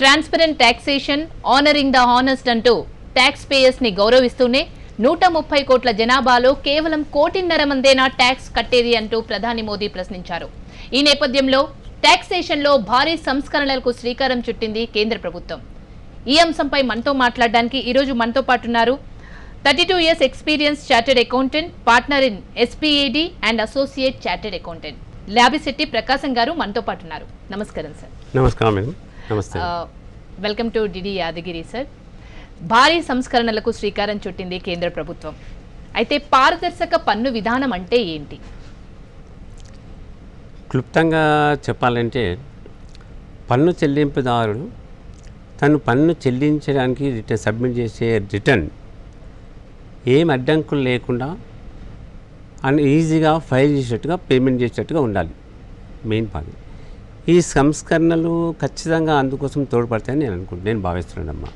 Transparent taxation, honouring the honest అంటూ tax payers ని గౌరవిస్తూనే 130 కోట్ల జనాభాలో కేవలం 1.5 కోటి మందేనా ట్యాక్స్ కట్టేది అంటూ ప్రధాని మోదీ ప్రశ్నించారు. ఈ నేపథ్యంలో టాక్సేషన్ లో భారీ సంస్కరణలకు శ్రీకారం చుట్టింది కేంద్ర ప్రభుత్వం. ఈ అంశంపై మనతో మాట్లాడడానికి ఈ రోజు మనతో పాటు ఉన్నారు 32 years experience chartered accountant, partner in SPAD and associate chartered accountant Labishetti Prakasam గారు మనతో పాటు ఉన్నారు. నమస్కారం సార్. నమస్కారం మేడం. నమస్తే. Welcome to DD Yadagiri sir. భారీ సంస్కరణలకు శ్రీకారం చుట్టింది కేంద్ర ప్రభుత్వం. అయితే పారదర్శక పన్ను విధానం అంటే ఏంటి? క్లుప్తంగా చెప్పాలంటే పన్ను చెల్లింపుదారుడు తను పన్ను చెల్లించడానికి సబ్మిట్ చేసే రిటర్న్ ఏం అడ్డంకులు లేకుండా అండ్ ఈజీగా ఫైల్ చేసేటట్టుగా పేమెంట్ చేసేటట్టుగా ఉండాలి. Main point. ఈ సంస్కరణలు ఖచ్చితంగా అందుకోసం తోడ్పడతాయని నేను భావిస్తున్నానమ్మా.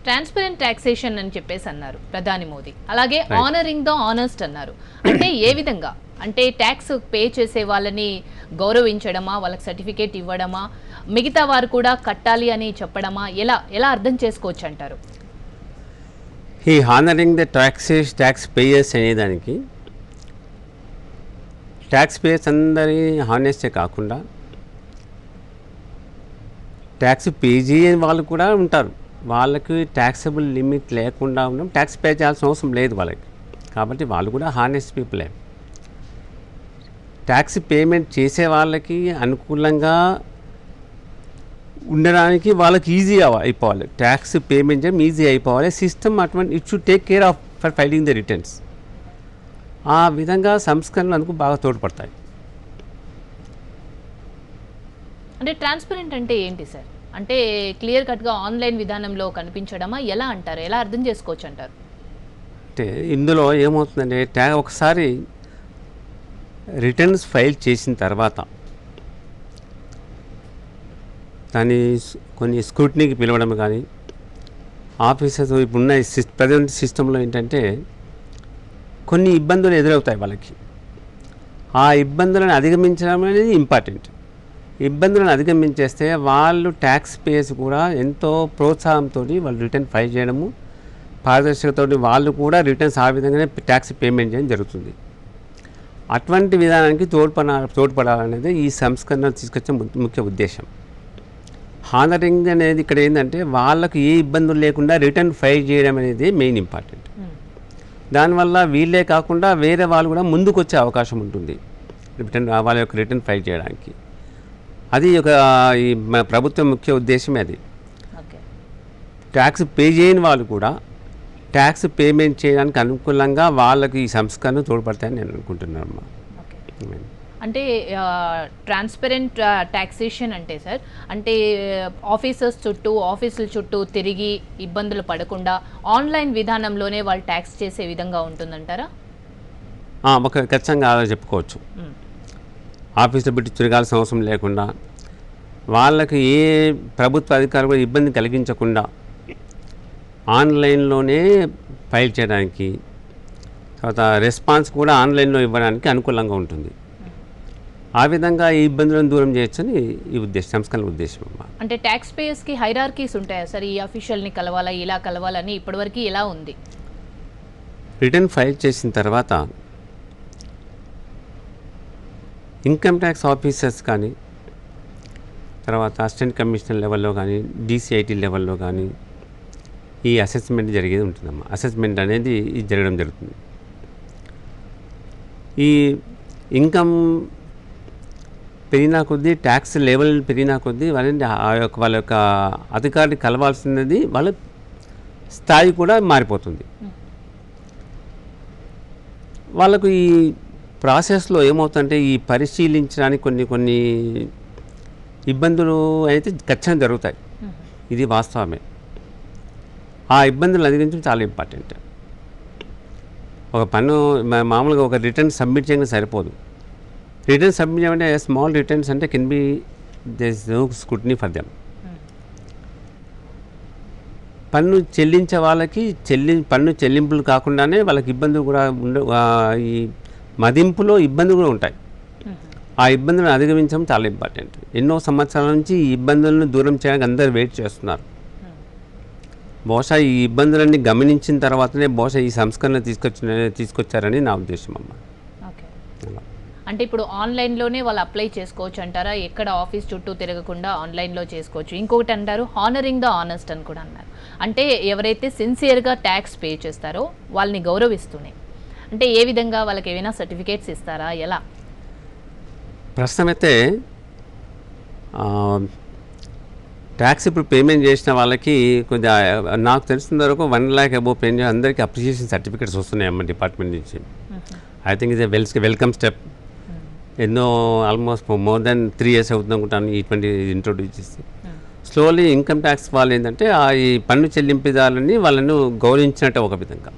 ట్రాన్స్పరెంట్ టాక్సేషన్ అని చెప్పేసి అన్నారు ప్రధాని మోదీ. అలాగే ఆనరింగ్ ద ఆనెస్ట్ అన్నారు. అంటే ఏ విధంగా? అంటే ట్యాక్స్ పే చేసే వాళ్ళని గౌరవించడమా, వాళ్ళకి సర్టిఫికేట్ ఇవ్వడమా, మిగతా వారు కూడా కట్టాలి అని చెప్పడమా, ఎలా అర్థం చేసుకోవచ్చు అంటారు? ఈ హానరింగ్ ద ట్యాక్స్ పేయర్స్ అనేదానికి ట్యాక్స్ పేయర్స్ అందరి హానెస్టే కాకుండా ట్యాక్స్ పే చేయని వాళ్ళు కూడా ఉంటారు. వాళ్ళకి ట్యాక్సబుల్ లిమిట్ లేకుండా ఉండడం, ట్యాక్స్ పే చేయాల్సిన అవసరం లేదు వాళ్ళకి. కాబట్టి వాళ్ళు కూడా హానెస్ట్ పీపులే. ట్యాక్స్ పేమెంట్ చేసే వాళ్ళకి అనుకూలంగా ఉండడానికి వాళ్ళకి ఈజీ అయిపోవాలి. ట్యాక్స్ పేమెంట్ చేయడం ఈజీ అయిపోవాలి. సిస్టమ్ అటువంటి it should take care of for filing the returns. ఆ విధంగా సంస్కరణలు అందుకు బాగా తోడ్పడతాయి. అంటే ట్రాన్స్పరెంట్ అంటే ఏంటి సార్? అంటే క్లియర్ కట్గా ఆన్లైన్ విధానంలో కనిపించడమా, ఎలా అంటారు? ఎలా అర్థం చేసుకోవచ్చు అంటారు? అంటే ఇందులో ఏమవుతుందంటే ఒకసారి రిటర్న్స్ ఫైల్ చేసిన తర్వాత దాన్ని కొన్ని స్క్రూటినీకి పిలవడం కానీ, ఆఫీసర్స్ ఇప్పుడున్న ప్రజెంట్ సిస్టంలో ఏంటంటే కొన్ని ఇబ్బందులు ఎదురవుతాయి వాళ్ళకి. ఆ ఇబ్బందులను అధిగమించడం అనేది ఇంపార్టెంట్. ఇబ్బందులను అధిగమించేస్తే వాళ్ళు ట్యాక్స్ పేయర్స్ కూడా ఎంతో ప్రోత్సాహంతో వాళ్ళు రిటర్న్ ఫైల్ చేయడము, పారదర్శకతతో వాళ్ళు కూడా రిటర్న్స్ ఆ విధంగానే ట్యాక్స్ పేమెంట్ చేయడం జరుగుతుంది. అటువంటి విధానానికి తోడ్పడాలనేది ఈ సంస్కరణ తీసుకొచ్చే ముఖ్య ఉద్దేశం. హానరింగ్ అనేది ఇక్కడ ఏంటంటే వాళ్ళకు ఏ ఇబ్బందులు లేకుండా రిటర్న్ ఫైల్ చేయడం అనేది మెయిన్ ఇంపార్టెంట్. దానివల్ల వీళ్ళే కాకుండా వేరే వాళ్ళు కూడా ముందుకు వచ్చే అవకాశం ఉంటుంది వాళ్ళ యొక్క రిటర్న్ ఫైల్ చేయడానికి. అది ఈ ప్రభుత్వం ముఖ్య ఉద్దేశమే అది. ట్యాక్స్ పే చేయని వాళ్ళు కూడా ట్యాక్స్ పేమెంట్ చేయడానికి అనుకూలంగా వాళ్ళకి ఈ సంస్కరణ తోడ్పడతాయని నేను అనుకుంటున్నాను. అంటే ట్రాన్స్పరెంట్ టాక్సేషన్ అంటే సార్, అంటే ఆఫీసుల చుట్టూ తిరిగి ఇబ్బందులు పడకుండా ఆన్లైన్ విధానంలోనే వాళ్ళు ట్యాక్స్ చేసే విధంగా ఉంటుందంటారా? ఖచ్చితంగా చెప్పుకోవచ్చు. ఆఫీసులో పెట్టి తిరగాల్సిన అవసరం లేకుండా, వాళ్ళకి ఏ ప్రభుత్వ అధికారులు కూడా ఇబ్బంది కలిగించకుండా ఆన్లైన్లోనే ఫైల్ చేయడానికి, తర్వాత రెస్పాన్స్ కూడా ఆన్లైన్లో ఇవ్వడానికి అనుకూలంగా ఉంటుంది. ఆ విధంగా ఈ ఇబ్బందులను దూరం చేయొచ్చని ఈ సంస్కరణ ఉద్దేశం. అంటే ట్యాక్స్ పేయర్స్కి హైరార్కీస్ ఉంటాయా సార్? ఈ అఫీషియల్ని కలవాలా, ఇలా కలవాలని ఇప్పటివరకు ఎలా ఉంది? రిటర్న్ ఫైల్ చేసిన తర్వాత ఇన్కమ్ ట్యాక్స్ ఆఫీసర్స్ కానీ, తర్వాత అసిస్టెంట్ కమిషనర్ లెవెల్లో కానీ, DCIT లెవెల్లో కానీ ఈ అసెస్మెంట్ జరిగేది ఉంటుందమ్మా. అసెస్మెంట్ అనేది జరగడం జరుగుతుంది. ఈ ఇన్కమ్ పెరిగినా కొద్దీ, ట్యాక్స్ లెవెల్ పెరిగినా కొద్దీ వాళ్ళ యొక్క అధికారిని కలవాల్సినది వాళ్ళ స్థాయి కూడా మారిపోతుంది. వాళ్ళకు ఈ ప్రాసెస్లో ఏమవుతుందంటే ఈ పరిశీలించడానికి కొన్ని ఇబ్బందులు అయితే ఖచ్చితంగా జరుగుతాయి. ఇది వాస్తవమే. ఆ ఇబ్బందులు అధిగమించడం చాలా ఇంపార్టెంట్. ఒక పన్ను మామూలుగా ఒక రిటర్న్ సబ్మిట్ చేయడం సరిపోదు. రిటర్న్ సబ్మిట్ చేయమంటే స్మాల్ రిటర్న్స్ అంటే can be there is no scrutiny for them. పన్ను చెల్లించే వాళ్ళకి పన్ను చెల్లింపులు కాకుండానే వాళ్ళకి ఇబ్బందులు కూడా ఈ మదింపులో ఇబ్బందులు కూడా ఉంటాయి. ఆ ఇబ్బందులను అధిగమించడం చాలా ఇంపార్టెంట్. ఎన్నో సంవత్సరాల నుంచి ఈ ఇబ్బందులను దూరం చేయడానికి అందరూ వెయిట్ చేస్తున్నారు. బహుశా ఈ ఇబ్బందులన్నీ గమనించిన తర్వాతనే బహుశా ఈ సంస్కరణ తీసుకొచ్చారని నా ఉద్దేశం అమ్మ. ఓకే. అలా. అంటే ఇప్పుడు ఆన్లైన్లోనే వాళ్ళు అప్లై చేసుకోవచ్చు అంటారా? ఎక్కడ ఆఫీస్ చుట్టూ తిరగకుండా ఆన్లైన్లో చేసుకోవచ్చు. ఇంకొకటి అంటారు హానరింగ్ ద ఆనెస్ట్ అని కూడా అన్నారు. అంటే ఎవరైతే సిన్సియర్గా ట్యాక్స్ పే చేస్తారో వాళ్ళని గౌరవిస్తూనే, అంటే ఏ విధంగా వాళ్ళకి ఏమైనా సర్టిఫికేట్స్ ఇస్తారా, ఎలా? ప్రస్తుతం అయితే ట్యాక్స్ ఇప్పుడు పేమెంట్ చేసిన వాళ్ళకి కొద్దిగా నాకు తెలిసిన వరకు 1 lakh అబోవ్ పే అందరికీ అప్రిషియేషన్ సర్టిఫికేట్స్ వస్తున్నాయమ్మ డిపార్ట్మెంట్ నుంచి. I think is a welcome step. ఎన్నో ఆల్మోస్ట్ మోర్ దెన్ 3 years అవుతుంది అనుకుంటాను ఇటువంటి ఇంట్రొడ్యూస్ చేసి. స్లోలీ ఇన్కమ్ ట్యాక్స్ వాళ్ళు ఏంటంటే ఈ పన్ను చెల్లింపుదారులని వాళ్ళను గౌరవించినట్టు ఒక విధంగా.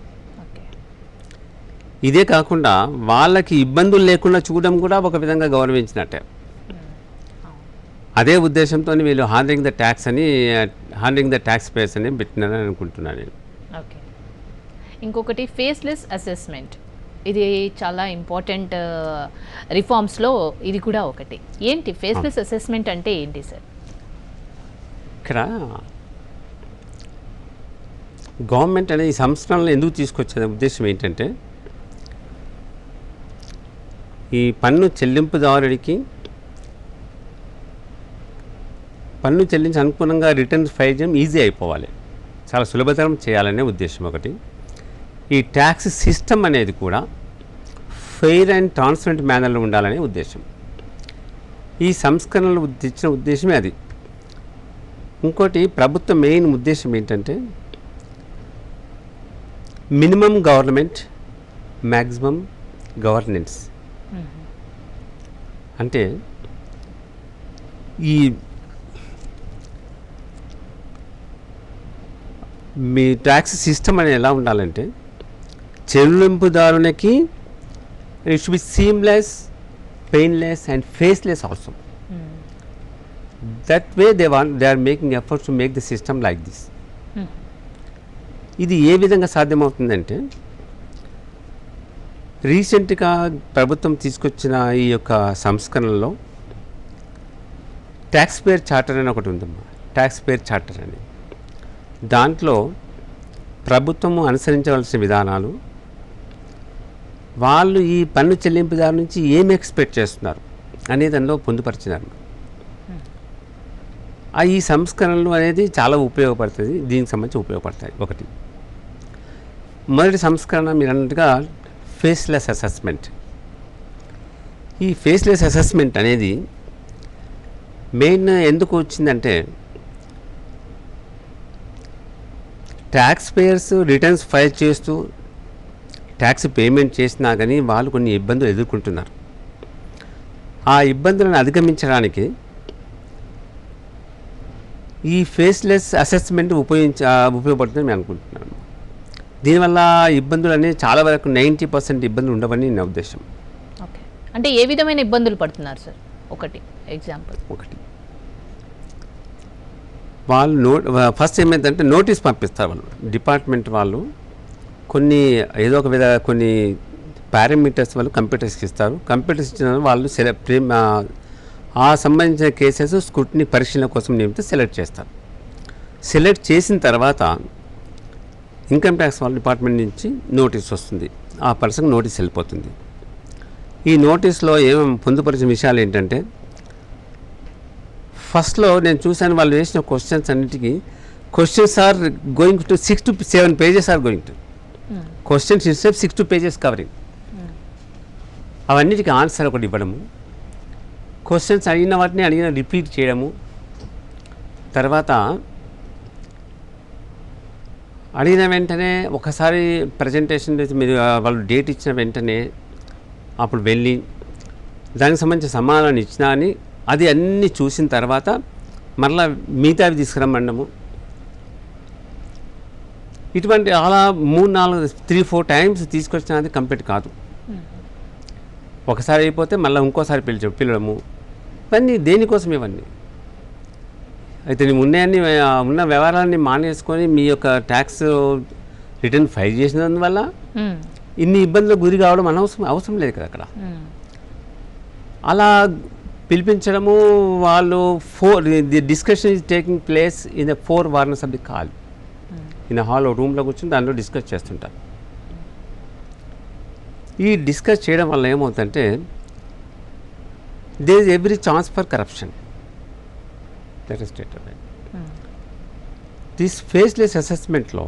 ఇదే కాకుండా వాళ్ళకి ఇబ్బందులు లేకుండా చూడడం కూడా ఒక విధంగా గౌరవించినట్టే. అదే ఉద్దేశంతో వీళ్ళు హానరింగ్ ద ట్యాక్స్ పేయర్స్ అని పెట్టినారని అనుకుంటున్నాను నేను. ఓకే. ఇంకొకటి ఫేస్లెస్ అసెస్మెంట్, ఇది చాలా ఇంపార్టెంట్ రిఫార్మ్స్లో ఇది కూడా ఒకటి. ఏంటి ఫేస్లెస్ అసెస్మెంట్ అంటే ఏంటి సార్? ఇక్కడ గవర్నమెంట్ అనే ఈ సంస్కరణలు ఎందుకు తీసుకొచ్చే ఉద్దేశం ఏంటంటే ఈ పన్ను చెల్లింపుదారుడికి పన్ను చెల్లించి అనుగుణంగా రిటర్న్ ఫైల్ చేయడం ఈజీ అయిపోవాలి, చాలా సులభతరం చేయాలనే ఉద్దేశం ఒకటి. ఈ ట్యాక్స్ సిస్టమ్ అనేది కూడా ఫెయిర్ అండ్ ట్రాన్స్పరెంట్ మేనర్లో ఉండాలనే ఉద్దేశం. ఈ సంస్కరణలు తెచ్చిన ఉద్దేశమే అది. ఇంకోటి ప్రభుత్వ మెయిన్ ఉద్దేశం ఏంటంటే మినిమం గవర్నమెంట్ మ్యాక్సిమం గవర్నెన్స్. అంటే ఈ మీ ట్యాక్స్ సిస్టమ్ అనేది ఎలా ఉండాలంటే చెల్లింపుదారునికి it should be seamless, painless and faceless also. That way they are making efforts to make the system like this. ఇది ఏ విధంగా సాధ్యమవుతుందంటే రీసెంట్గా ప్రభుత్వం తీసుకొచ్చిన ఈ యొక్క సంస్కరణలో ట్యాక్స్ పేయర్ చార్టర్ అని ఒకటి ఉందమ్మా. ట్యాక్స్ పేయర్ చార్టర్ అని దాంట్లో ప్రభుత్వము అనుసరించవలసిన విధానాలు, వాళ్ళు ఈ పన్ను చెల్లింపుదారు నుంచి ఏమి ఎక్స్పెక్ట్ చేస్తున్నారు అనే దానిలో పొందుపరిచినారు. ఈ సంస్కరణలు అనేది చాలా ఉపయోగపడుతుంది, దీనికి సంబంధించి ఉపయోగపడతాయి. ఒకటి మొదటి సంస్కరణ మీరు అన్నట్టుగా ఫేస్లెస్ అసెస్మెంట్. ఈ ఫేస్లెస్ అసెస్మెంట్ అనేది మెయిన్ ఎందుకు వచ్చిందంటే ట్యాక్స్ పేయర్స్ రిటర్న్స్ ఫైల్ చేస్తూ ట్యాక్స్ పేమెంట్ చేసినా కానీ వాళ్ళు కొన్ని ఇబ్బందులు ఎదుర్కొంటున్నారు. ఆ ఇబ్బందులను అధిగమించడానికి ఈ ఫేస్లెస్ అసెస్మెంట్ ఉపయోగపడుతుందని నేను అనుకుంటున్నాను. దీనివల్ల ఇబ్బందులు అనేవి చాలా వరకు 90% ఇబ్బందులు ఉండవని నా ఉద్దేశం. ఓకే. అంటే ఏ విధమైన ఇబ్బందులు పడుతున్నారు సార్? ఒకటి ఎగ్జాంపుల్. ఒకటి వాళ్ళు ఫస్ట్ ఏమైందంటే నోటీస్ పంపిస్తారు వాళ్ళు, డిపార్ట్మెంట్ వాళ్ళు కొన్ని ఏదో ఒక కొన్ని పారామీటర్స్ వాళ్ళు కంప్యూటర్స్కి ఇస్తారు. కంప్యూటర్స్ ఇచ్చిన వాళ్ళు ఆ సంబంధించిన కేసెస్ స్క్రూటినీ పరిశీలన కోసం నిమిత్తం సెలెక్ట్ చేస్తారు. సెలెక్ట్ చేసిన తర్వాత ఇన్కమ్ ట్యాక్స్ వాళ్ళ డిపార్ట్మెంట్ నుంచి నోటీస్ వస్తుంది, ఆ పర్సన్కి నోటీస్ వెళ్ళిపోతుంది. ఈ నోటీస్లో ఏమేమి పొందుపరిచిన విషయాలు ఏంటంటే ఫస్ట్లో నేను చూశాను వాళ్ళు వేసిన క్వశ్చన్స్ అన్నిటికీ questions are going to 6 to 7 pages are going to questions itself 6 to 8 pages covering. అవన్నిటికీ ఆన్సర్ ఒకటి ఇవ్వడము, క్వశ్చన్స్ అడిగిన రిపీట్ చేయడము, తర్వాత అడిగిన వెంటనే ఒకసారి ప్రజెంటేషన్ మీరు వాళ్ళు డేట్ ఇచ్చిన వెంటనే అప్పుడు వెళ్ళి దానికి సంబంధించిన సమాధానం ఇచ్చినా అని అది అన్నీ చూసిన తర్వాత మరలా మిగతావి తీసుకురమ్మడము. ఇటువంటి అలా 3-4 times తీసుకొచ్చినా అది కంప్లీట్ కాదు. ఒకసారి అయిపోతే మళ్ళీ ఇంకోసారి పిలవడము, ఇవన్నీ దేనికోసం ఇవన్నీ అయితే ఉన్న వ్యవహారాన్ని మానేసుకొని మీ యొక్క ట్యాక్స్ రిటర్న్ ఫైల్ చేసినందువల్ల ఇన్ని ఇబ్బందులకు గురి కావడం అవసరం లేదు కదా అక్కడ. అలా పిలిపించడము వాళ్ళు the discussion is taking place in the 4 corners of the call. In hall రూమ్లో కూర్చొని దానిలో డిస్కస్ చేస్తుంటారు. ఈ డిస్కస్ చేయడం వల్ల ఏమవుతుందంటే there is every chance for corruption. That is state of this faceless అసెస్మెంట్లో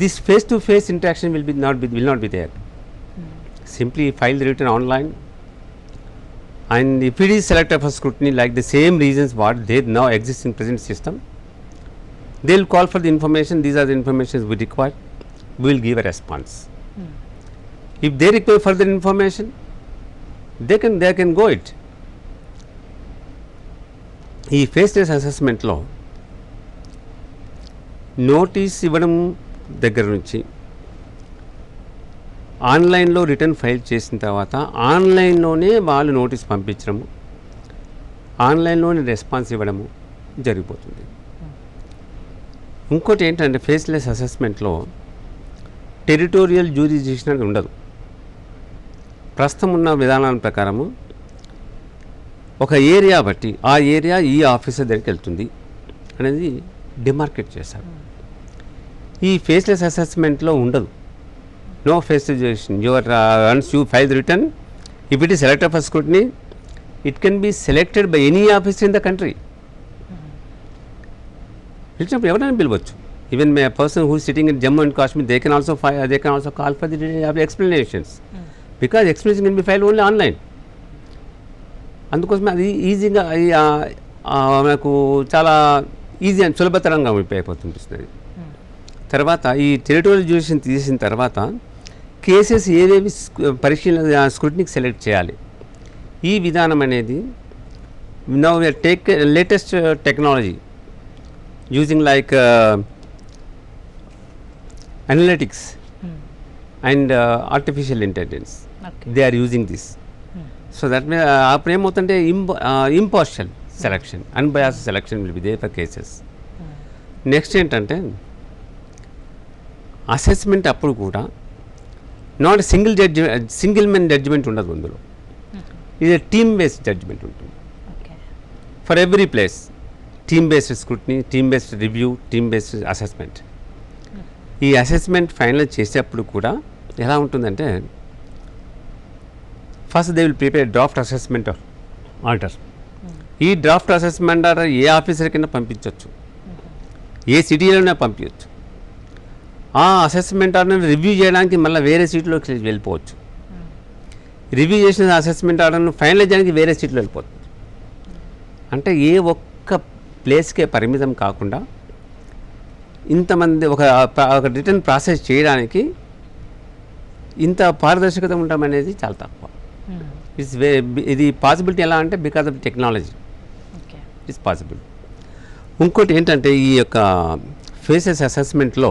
this face to face interaction will not be there. Simply file the written online, and if it is selected for scrutiny like the same reasons what they now exist in present system, they will call for the information. These are the information we require. We will give a response. If they require further information, they can go it. ఈ faceless అసెస్మెంట్లో notice ఇవ్వడం దగ్గర నుంచి ఆన్లైన్లో return file చేసిన తర్వాత ఆన్లైన్లోనే వాళ్ళు notice పంపించడము, ఆన్లైన్లోనే రెస్పాన్స్ ఇవ్వడము జరిగిపోతుంది. ఇంకోటి ఏంటంటే ఫేస్లెస్ అసెస్మెంట్లో టెరిటోరియల్ జ్యూరిడిక్షన్ అనేది ఉండదు. ప్రస్తుతం ఉన్న విధానాల ప్రకారము ఒక ఏరియా బట్టి ఆ ఏరియా ఈ ఆఫీసర్ దగ్గరికి వెళ్తుంది అనేది డిమార్కెట్ చేశారు. ఈ ఫేస్లెస్ అసెస్మెంట్లో ఉండదు. No faceless jurisdiction. Once you file the return, if it is selected for scrutiny, it can be selected by any officer in the country. పిలిచినప్పుడు ఎవరైనా పిలవచ్చు. Even may person who sitting in Jammu and Kashmir, they can also call for the explanations, because explanation can be file only online. అందుకోసమే అది ఈజీగా మనకు చాలా easy అని సులభతరంగా అయిపోతుంటుంది. తర్వాత ఈ టెరిటోరియల్ జ్యూరిడిక్షన్ తీసిన తర్వాత కేసెస్ ఏవేవి పరిశీలన స్క్రూటినీకి సెలెక్ట్ చేయాలి, ఈ విధానం అనేది now we take latest technology using like analytics and artificial intelligence. They are using this. So that మీ అప్పుడు ఏమవుతుంటే impartial selection, unbiased selection will be there for cases. Next ఏంటంటే అసెస్మెంట్ అప్పుడు కూడా నాట్ సింగిల్ మెన్ జడ్జిమెంట్ ఉండదు. అందులో ఇది team based judgement ఉంటుంది. For every place team based scrutiny, team based review, team based assessment. ఈ అసెస్మెంట్ ఫైనల్ చేసేటప్పుడు కూడా ఎలా ఉంటుందంటే first they will prepare draft assessment order. ఈ డ్రాఫ్ట్ అసెస్మెంట్ ఆర్డర్ ఏ ఆఫీసర్ కింద పంపించవచ్చు, ఏ సిటీలోనే పంపించవచ్చు. ఆ అసెస్మెంట్ ఆర్డర్ని రివ్యూ చేయడానికి మళ్ళీ వేరే సీట్లోకి వెళ్ళిపోవచ్చు. రివ్యూ చేసిన అసెస్మెంట్ ఆర్డర్ను ఫైనలైజ్ చేయడానికి వేరే సీట్లో వెళ్ళిపోతుంది. అంటే ఏ ఒక్క ప్లేస్కే పరిమితం కాకుండా ఇంతమంది ఒక రిటర్న్ ప్రాసెస్ చేయడానికి ఇంత పారదర్శకత ఉండడం అనేది చాలా తక్కువ. ఇది పాసిబిలిటీ ఎలా అంటే because of technology it's possible. ఇంకోటి ఏంటంటే ఈ యొక్క ఫేసెస్ అసెస్మెంట్లో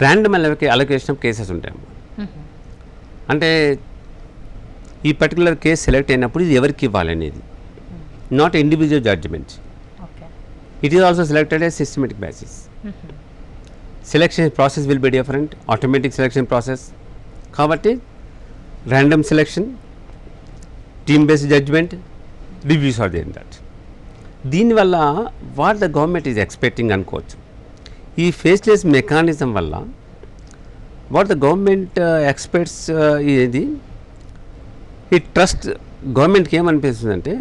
ర్యాండమ్ అలొకేషన్ ఆఫ్ కేసెస్ ఉంటాయి. అంటే ఈ పర్టికులర్ కేసు సెలెక్ట్ అయినప్పుడు ఇది ఎవరికి ఇవ్వాలనేది not individual judgement. It is also selected a systematic basis. Selection process will be different, automatic selection process. కాబట్టి random selection, team based judgement, reviews are there in that. దీనివల్ల what the government is expecting అనుకోవచ్చు. ఈ faceless mechanism వల్ల what the government expects ఇది ఈ trust గవర్నమెంట్కి ఏమనిపిస్తుందంటే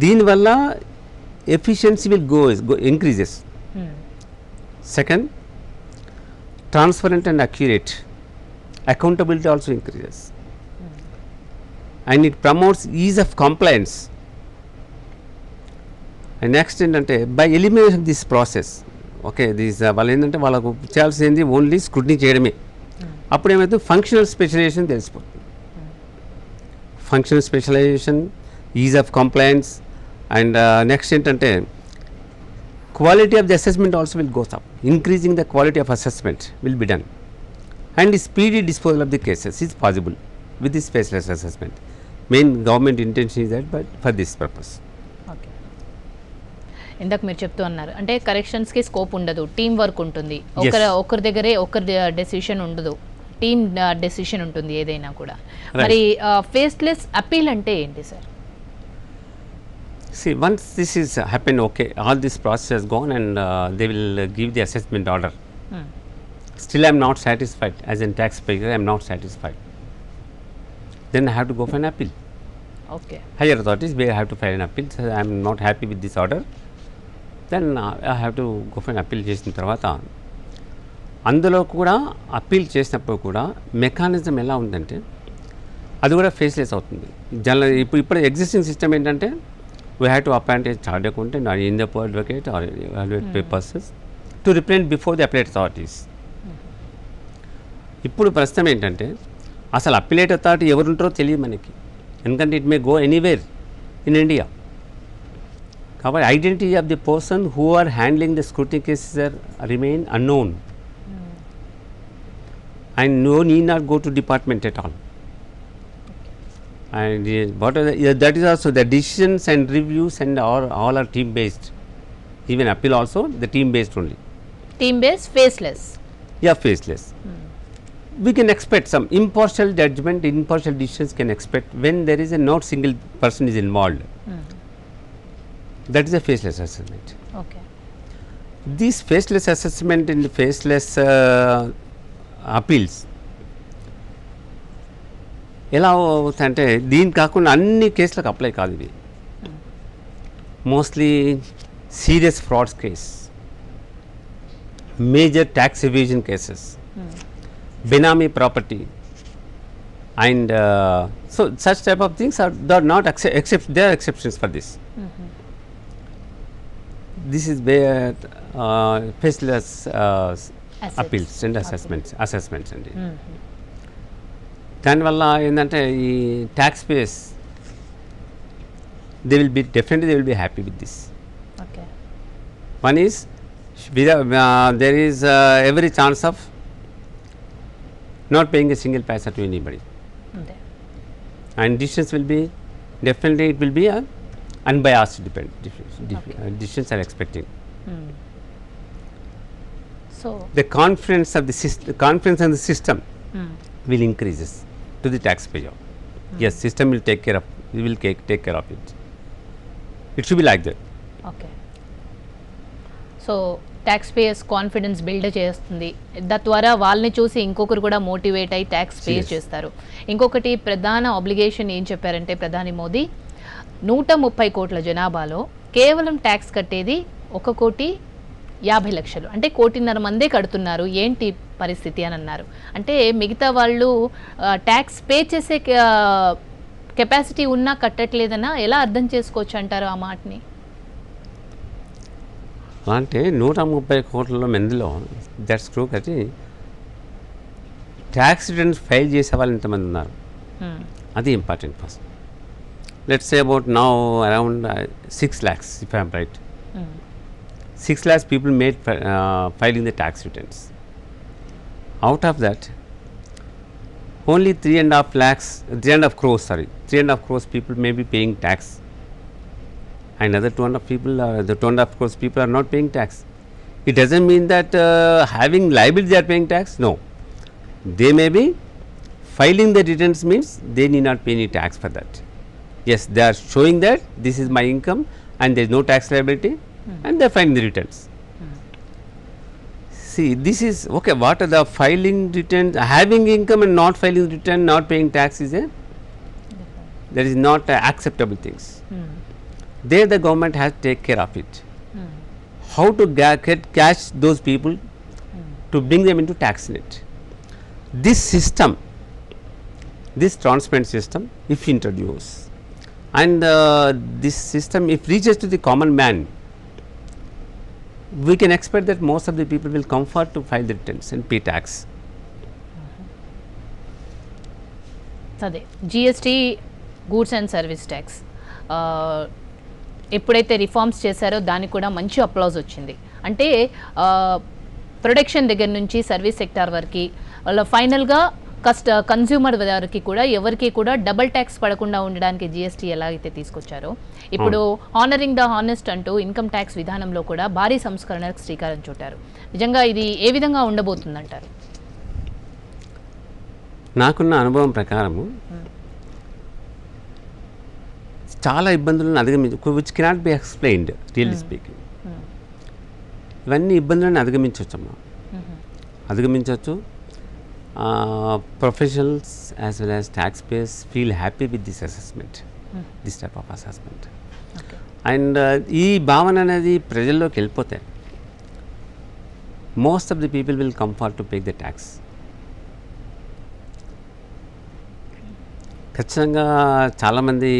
దీనివల్ల efficiency will go increases. Second, transparent and accurate accountability also increases. And it promotes is of compliance. And next ఏంటంటే by elimination this process, okay this వాళ్ళు ఏంటంటే వాళ్ళకు చేయాల్సింది ఓన్లీ స్క్రూటినీ చేయడమే. అప్పుడు ఏమైతే ఫంక్షనల్ స్పెషలైజేషన్ తెలిసిపోతుంది. Functional specialization, ease of compliance, and next ఏంటంటే quality of the assessment also will go up. Increasing the quality of assessment will be done, and the speedy disposal of the cases is possible with this faceless assessment. Main government intention is that, but for this purpose. Okay, ఇందాక మీరు చెప్తూ అన్నారు అంటే కరెక్షన్స్కి scope ఉండదు, team work ఉంటుంది, ఒకరి దగ్గరే ఒకరి డెసిషన్ ఉండదు. టీమ్ డెసిషన్ ఉంటుంది ఏదైనా కూడా. Right. మరి ఫేస్లెస్ అపీల్ అంటే ఏంటి sir? See, once this is happened, okay, all this process has gone and they will give the assessment order. Still, I am not satisfied. As a taxpayer, I am not satisfied. Then I have to go for an appeal. Okay. Higher authorities, they have to file an appeal. So, I am not happy with this order. Then I have to go for an appeal చేసిన తర్వాత అందులో కూడా appeal చేసినప్పుడు కూడా mechanism ఎలా ఉందంటే అది కూడా ఫేస్లెస్ అవుతుంది. ఇప్పుడు ఎగ్జిస్టింగ్ సిస్టమ్ ఏంటంటే we have to appoint a chartered accountant or independent advocate or evaluate purposes to represent before the appellate authorities. ఇప్పుడు ప్రస్తుతం ఏంటంటే అసలు అప్పిలేట్ అథారిటీ ఎవరు ఉంటారో తెలియదు మనకి, ఎందుకంటే it may go anywhere in India. కాబట్టి identity of the person who are handling the scrutiny cases are remain unknown and no need not go to department at all. And what are that is also the decisions and reviews and all are team based. Even appeal also the team based only. Team base faceless. Yeah, faceless. We can expect some impartial judgment, impartial decisions can expect when there is a not single person is involved. That is a faceless assessment. Okay. This faceless assessment and faceless appeals ఎలా అవుతాయంటే దీని కాకుండా అన్ని కేసులకు apply కాదు ఇది. Mostly serious frauds case, major tax evasion cases, benami property and so such type of things are not they are exceptions for this. This is where faceless appeals and assessments అండి. దానివల్ల ఏంటంటే ఈ tax payers they will be definitely they will be happy with this. Okay. One is there is every chance of not paying a single paisa to anybody, అంతే. and decisions will be definitely it will be unbiased decisions are expecting. So The confidence of the system will increases to the taxpayer. Yes, system will take care of it. It should be like that. Okay. So tax payers confidence build చేస్తుంది, తద్వారా వాళ్ళని చూసి ఇంకొకరు కూడా motivate అయ్యి tax pay Yes. చేస్తారు. ఇంకొకటి ప్రధాన ఆబ్లిగేషన్ ఏం చెప్పారంటే ప్రధాని మోదీ 130 కోట్ల జనాభాలో కేవలం ట్యాక్స్ కట్టేది 1,50,00,000, అంటే 1.5 మందే కడుతున్నారు, ఏంటి పరిస్థితి అని అన్నారు. అంటే మిగతా వాళ్ళు ట్యాక్స్ పే చేసే కెపాసిటీ ఉన్నా కట్టట్లేదన్నా ఎలా అర్థం చేసుకోవచ్చు అంటారు ఆ మాటని? అంటే 130 కోట్ల మందిలో దట్స్ ట్రూ, కానీ ట్యాక్స్ రిటర్న్స్ ఫైల్ చేసే వాళ్ళు ఎంతమంది ఉన్నారు అది important first. Let's say about now around 6 lakhs if I am right. 6 lakhs people made filing the tax returns. Out of that, only 3.5 crores people may be paying tax, and other 2.5 crores people are not paying tax. It doesn't mean that having liability they are paying tax. No, they may be filing the returns means they need not pay any tax for that. Yes, they are showing that this is my income and there is no tax liability, and they are filing the returns. See, this is okay. What are the filing returns? Having income and not filing return, not paying tax is that is not acceptable things. There the government has to take care of it. How to catch those people to bring them into tax net. This system, this transparent system, if introduced, and this system if reaches to the common man, we can expect that most of the people will come forward to file the returns and pay tax. అదే GST goods and service tax ఎప్పుడైతే reforms చేశారో దానికి కూడా మంచి applause వచ్చింది. అంటే production దగ్గర నుంచి సర్వీస్ సెక్టార్ వరకు వాళ్ళ ఫైనల్గా కన్స్యూమర్ వరకు కూడా ఎవరికి కూడా డబుల్ ట్యాక్స్ పడకుండా ఉండడానికి జిఎస్టీ ఎలా అయితే తీసుకొచ్చారో ఇప్పుడు హానరింగ్ ద హానెస్ట్ అంటూ ఇన్కమ్ ట్యాక్స్ విధానంలో కూడా భారీ సంస్కరణకు శ్రీకారం చుట్టారు. నిజంగా ఇది ఏ విధంగా ఉండబోతుందంటారు? నాకున్న అనుభవం ప్రకారము చాలా ఇబ్బందులను which cannot be explained really speaking. ఇవన్నీ ఇబ్బందులను అధిగమించవచ్చమ్మా, అధిగమించవచ్చు. Professionals as well as tax payers feel happy with this assessment, this type of assessment. And ఈ భావన అనేది ప్రజల్లోకి వెళ్ళిపోతే most of the people will comfort to pay the tax. ఖచ్చితంగా చాలామంది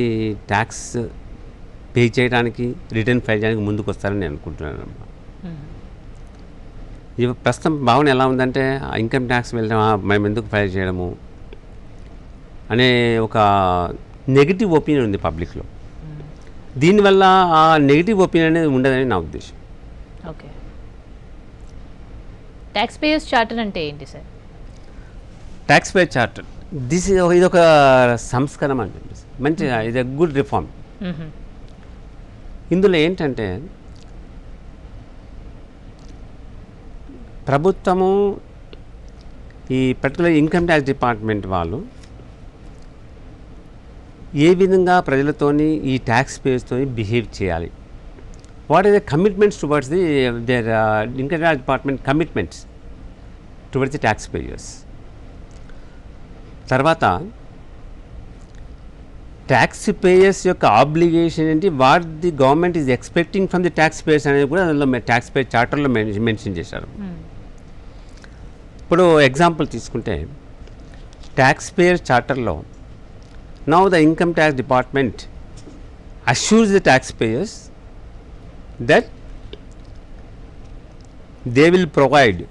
ట్యాక్స్ పే చేయడానికి, రిటర్న్ ఫైల్ చేయడానికి ముందుకు వస్తారని నేను అనుకుంటున్నాను. ఈ ప్రస్తుతం భావన ఎలా ఉందంటే ఇన్కమ్ ట్యాక్స్ వెళ్ళడం మేము ఎందుకు ఫైల్ చేయడము అనే ఒక నెగిటివ్ ఒపీనియన్ ఉంది పబ్లిక్లో. దీనివల్ల ఆ నెగిటివ్ ఒపీనియన్ అనేది ఉండదని నా ఉద్దేశం. ఓకే, ట్యాక్స్ పేయర్స్ చార్టర్ అంటే ఏంటి సార్? ట్యాక్స్ పేయర్ చార్టర్ ఇది ఒక సంస్కరణ అని చెప్పేసి మంచి, ఇది గుడ్ రిఫార్మ్. ఇందులో ఏంటంటే ప్రభుత్వము ఈ పర్టికులర్ ఇన్కమ్ ట్యాక్స్ డిపార్ట్మెంట్ వాళ్ళు ఏ విధంగా ప్రజలతోని ఈ ట్యాక్స్ పేయర్స్తో బిహేవ్ చేయాలి, what are the commitments towards the their income tax department commitments towards the tax payers. తర్వాత ట్యాక్స్ పేయర్స్ యొక్క ఆబ్లిగేషన్ ఏంటి, what the government is expecting from the tax payers అనేది కూడా అందులో ట్యాక్స్ పేయర్ చార్టర్లో మెన్షన్ చేశారు. ఇప్పుడు example తీసుకుంటే tax payer చార్టర్లో now the income tax department assures the tax payers that they will provide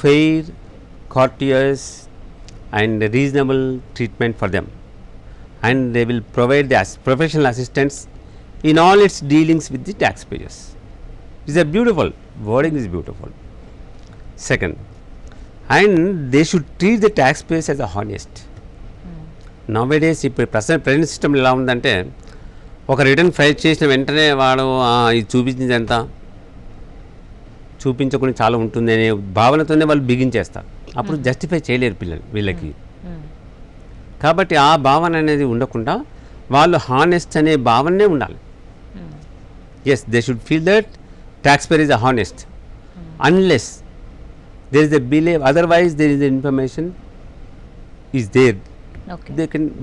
fair, courteous and reasonable treatment for them, and they will provide the professional assistance in all its dealings with the taxpayers. It's a beautiful wording, is beautiful. Second, and they should treat the taxpayers as a honest. Nowadays ఇప్పుడు present system ఎలా ఉందంటే ఒక return file చేసిన వెంటనే వాడు ఇది చూపించింది ఎంత, చూపించకుండా చాలా ఉంటుంది అనే భావనతోనే వాళ్ళు బిగించేస్తారు. అప్పుడు జస్టిఫై చేయలేరు వీళ్ళకి. కాబట్టి ఆ భావన అనేది ఉండకుండా వాళ్ళు హానెస్ట్ అనే భావనే ఉండాలి. Yes, they should feel that tax payer is a honest unless there is a believe, otherwise there is information is there,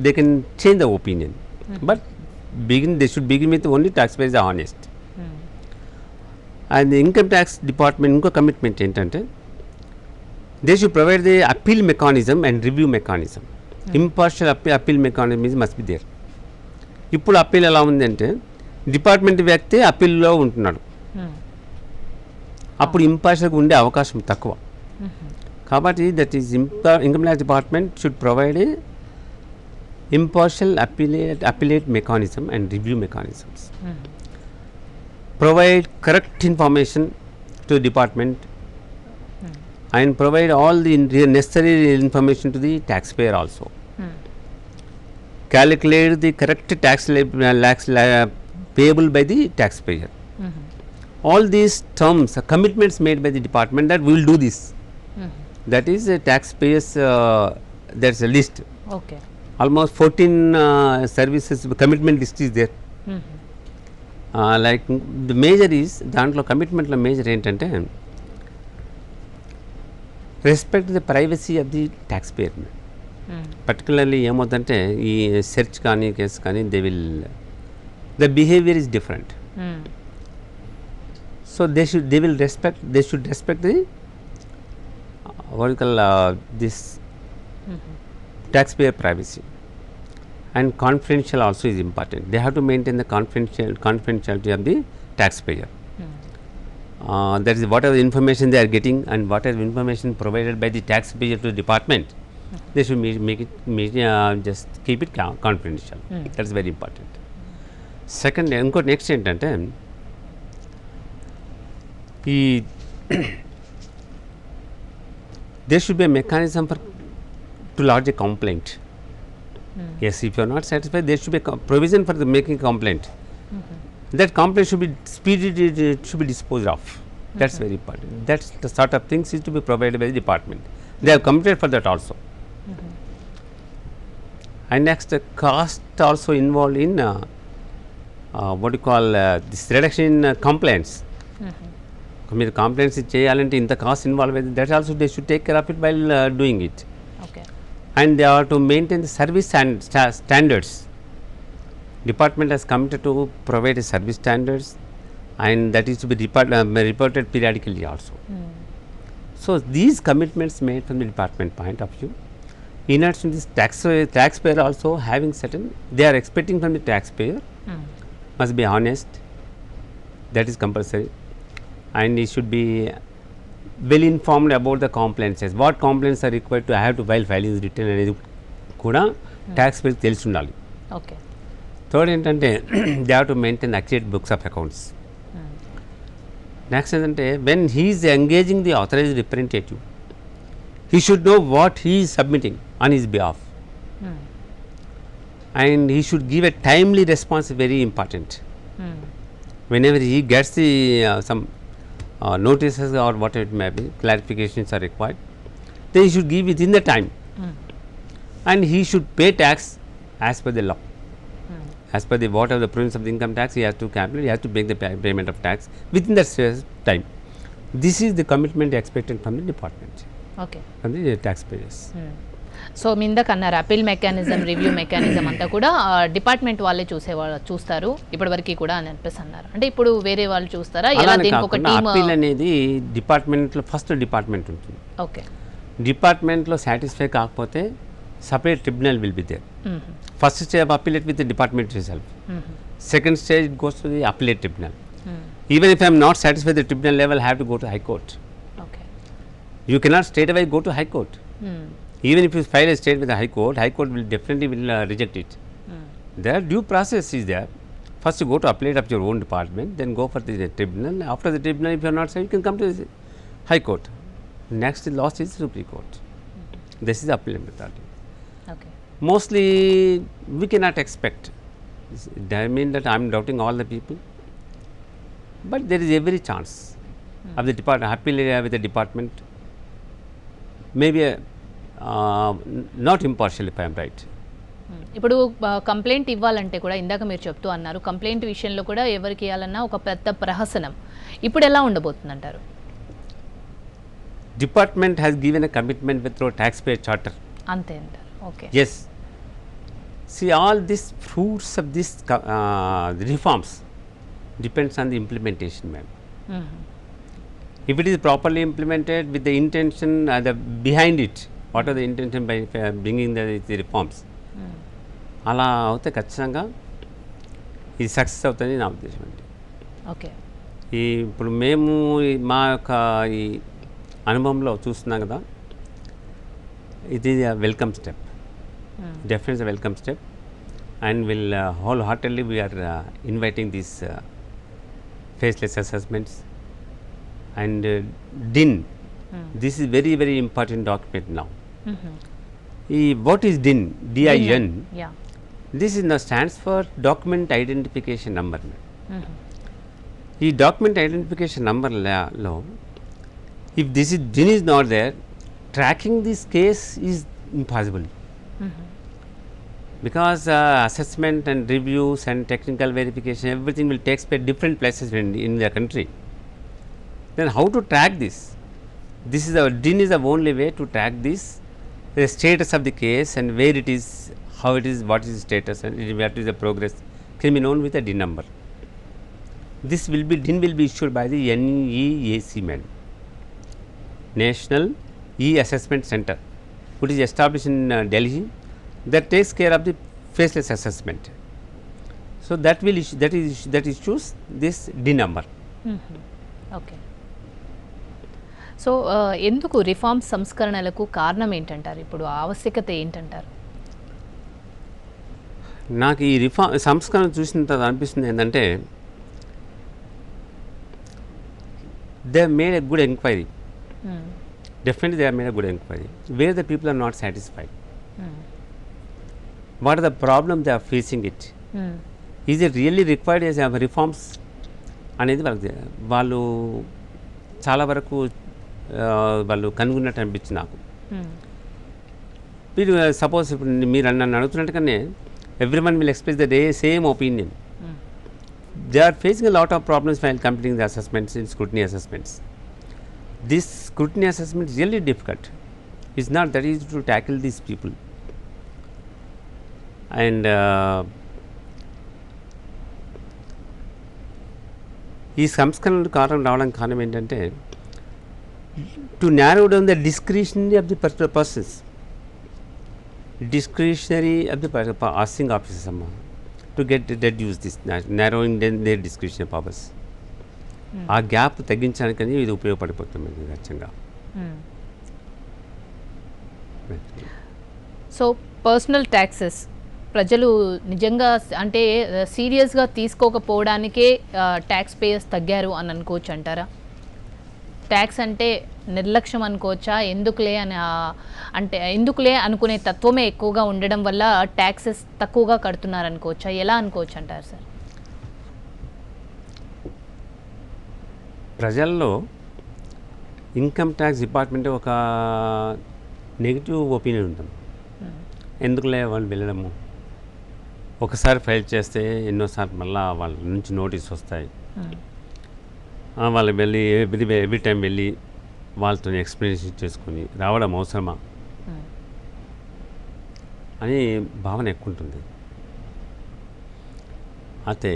they can change the opinion. But they should begin with only taxpayer is honest. And the income tax department ఇంకో commitment ఏంటంటే they should provide the appeal mechanism and review mechanism. Impartial appeal mechanism must be there. ఇప్పుడు appeal ఎలా ఉందంటే department వ్యక్తి అప్పీల్లో ఉంటున్నాడు, అప్పుడు ఇంపార్షియల్గా ఉండే అవకాశం తక్కువ. కాబట్టి that is income tax department should provide a impartial appellate mechanism and review mechanisms. Provide correct information to the department and provide all the necessary information to the taxpayer also. Calculate the correct tax payable by the taxpayer. All these terms are commitments made by the department that we will do this. That is a taxpayers, there's a list. Okay. Almost 14 services commitment list is there. Like the major is దాంట్లో కమిట్మెంట్లో major ఏంటంటే respect the privacy of the tax payer. Particularly ఏమవుతుందంటే ఈ search కానీ case కానీ the behaviour is different. So they should respect the this taxpayer privacy, and confidential also is important. They have to maintain the confidentiality of the taxpayer. That is whatever information they are getting and whatever information provided by the taxpayer to the department, they should just keep it confidential. That is very important. Second, next ఏంటంటే ఈ there should be a mechanism for to lodge a complaint. Yes, if you are not satisfied, there should be a provision for the making a complaint. That complaint should be speedily should be disposed of. That's very important. That's the sort of things is to be provided by the department. They have committed for that also. And next, the cost also involved in what you call this reduction in complaints. మీరు complaints చేయాలంటే ఇంత cost involve అయింది, that also they should take care of it while doing it. Okay. And they are to maintain the service and standards. Department has committed to provide a service standards, and that is to be reported periodically also. So these commitments made from the department point of view. In addition to this, taxpayer also having certain, they are expecting from the taxpayer must be honest. That is compulsory, and he should be well informed about the complaints. What complaints are required to have to filing written అనేది కూడా taxpayer తెలిసి ఉండాలి. Okay. Third ఏంటంటే they have to maintain accurate books of accounts. Next ఏంటంటే when he's engaging the authorised representative, he should know what he is submitting on his behalf, and he should give a timely response, very important. Whenever he gets the some notices or what it may be, clarifications are required, then he should give within the time, and he should pay tax as per the law. As per the whatever the provisions of the income tax, he has to calculate, he has to make the payment of tax within that time. This is the commitment expected from the department. Okay. From the taxpayers. So మీ ఇందాక అన్నారు appeal mechanism, review mechanism అంతా కూడా department వాళ్ళే చూస్తారు ఇప్పటివరకు కూడా అని అనిపిస్తుంది అన్నారు. అంటే ఇప్పుడు వేరే వాళ్ళు చూస్తారా? ఎలా దీనికి ఒక టీమ్? అపీల్ అనేది డిపార్ట్మెంట్లో ఫస్ట్ డిపార్ట్మెంట్ ఉంటుంది. ఓకే. డిపార్ట్మెంట్లో సాటిస్ఫై కాకపోతే separate tribunal will be there. First stage of appellate with the department itself. Second stage it goes to the appellate tribunal. Even if I am not satisfied with the tribunal level, I have to go to high court. Okay. You cannot straight away go to high court. Even if you file a state with the high court will definitely reject it. There due process is there. First you go to appellate of your own department, then go for the tribunal. After the tribunal, if you are not satisfied, you can come to the high court. Next last is Supreme Court. This is the appellate method. Okay. Mostly we cannot expect. I mean that I am doubting all the people, but there is every chance of the department appeal with the department, maybe not impartial, if I am right. ఇప్పుడు complaint ఇవ్వాలంటే కూడా ఇందాక మీరు చెప్తూ అన్నారు complaint విషయంలో కూడా ఎవరికి ఇవ్వాలన్నా ఒక పెద్ద ప్రహసనం. ఇప్పుడు ఎలా ఉండబోతుంది అంటారు? Department has given a commitment with through taxpayer charter. అంతే అంటారు. Okay. Yes. See, all these fruits of this reforms depends on the implementation, ma'am. If it is properly implemented with the intention behind it, what are the intention by bringing the reforms? అలా అవుతే ఖచ్చితంగా ఇది success అవుతుంది నా ఉద్దేశం అండి. Okay. ఇప్పుడు మేము మా యొక్క ఈ అనుభవంలో చూస్తున్నాం కదా, it is a welcome step. Definitely a welcome step, and will wholeheartedly we are inviting these faceless assessments and DIN. This is very very important document now. What is DIN? DIN. Yeah. This is now stands for document identification number. ఈ document identification number లో if this is DIN is not there, tracking this case is impossible. Because assessment and reviews and technical verification, everything will take place different places in the country. Then how to track this? This is DIN is the only way to track this, the status of the case and where it is, how it is, what is the status, and what is the progress can be known with a DIN number. This will be DIN will be issued by the NEAC, National E-Assessment Center, which is established in Delhi, that takes care of the faceless assessment. So that will issue, that issues this DIN number. Okay. So ఎందుకు reform సంస్కరణలకు కారణం ఏంటంటారు? ఇప్పుడు ఆవశ్యకత ఏంటంటారు? నాకు ఈ సంస్కరణ చూసిన తర్వాత అనిపిస్తుంది ఏంటంటే they have made a good inquiry. Definitely they have made a good inquiry where the people are not satisfied. What are the problems they are facing it? Is it really required as reforms అనేది వాళ్ళు చాలా వరకు వాళ్ళు కనుగొన్నట్టు అనిపించింది నాకు. మీరు suppose ఇప్పుడు మీరు నన్ను అడుగుతున్నట్టుగానే everyone will express the same opinion. They are facing a lot of problems while completing the assessments in scrutiny assessments. This scrutiny assessment is really difficult. It's not that easy to tackle these people. And ఈ సంస్కరణలు రావడానికి కారణం ఏంటంటే to narrow down the discretionary of the particular persons, discretionary of the asking officers to get reduce this narrowing down their discretionary powers. ఆ gap తగ్గించడానికని ఇది ఉపయోగపడిపోతుంది ఖచ్చితంగా. So personal taxes ప్రజలు నిజంగా అంటే సీరియస్గా తీసుకోకపోవడానికే ట్యాక్స్ పేయర్స్ తగ్గారు అని అనుకోవచ్చు అంటారా? ట్యాక్స్ అంటే నిర్లక్ష్యం అనుకోవచ్చా? ఎందుకులే అనుకునే తత్వమే ఎక్కువగా ఉండడం వల్ల ట్యాక్సెస్ తక్కువగా కడుతున్నారు అనుకోవచ్చా? ఎలా అనుకోవచ్చు అంటారు సార్? ప్రజల్లో ఇన్కమ్ ట్యాక్స్ డిపార్ట్మెంట్ ఒక నెగిటివ్ ఒపీనియన్ ఉంటుంది. ఎందుకులే వాళ్ళు వెళ్ళడము, ఒకసారి ఫైల్ చేస్తే ఎన్నోసార్లు మళ్ళీ వాళ్ళ నుంచి నోటీస్ వస్తాయి, వాళ్ళు వెళ్ళి ఎవ్రీ టైం వెళ్ళి వాళ్ళతో ఎక్స్ప్లెనేషన్ చేసుకొని రావడం అవసరమా అని భావన ఎక్కువ ఉంటుంది. అయితే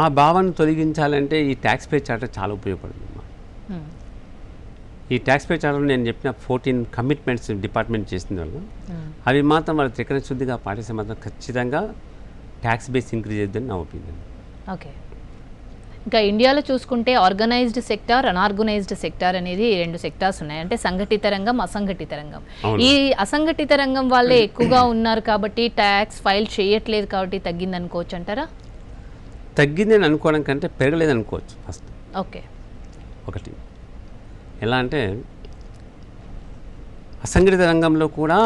ఆ భావన తొలగించాలంటే ఈ ట్యాక్స్ పే చార్టర్ చాలా ఉపయోగపడుతుంది. ఈ ట్యాక్స్ పే చార్టర్ నేను చెప్పిన 14 కమిట్మెంట్స్ డిపార్ట్మెంట్ చేసిన వాళ్ళు అవి మాత్రం వాళ్ళు త్రికరణ శుద్ధిగా పాటిస్తే మాత్రం ఖచ్చితంగా ట్యాక్స్ బేస్ ఇంక్రీజ్ అవుతుందని నా ఒపీనియన్. ఓకే. ఇంకా ఇండియాలో చూసుకుంటే ఆర్గనైజ్డ్ సెక్టార్, అనార్గనైజ్డ్ సెక్టార్ అనేది 2 సెక్టార్స్ ఉన్నాయి. అంటే సంఘటిత రంగం, అసంఘటిత రంగం. ఈ అసంఘటిత రంగం వాళ్ళే ఎక్కువగా ఉన్నారు కాబట్టి ట్యాక్స్ ఫైల్ చేయట్లేదు కాబట్టి తగ్గింది అనుకోవచ్చు అంటారా? తగ్గిందని అనుకోవడం కంటే పెరగలేదు అనుకోవచ్చు ఫస్ట్. ఓకే. ఒకటి ఎలా అంటే అసంఘటిత రంగంలో కూడా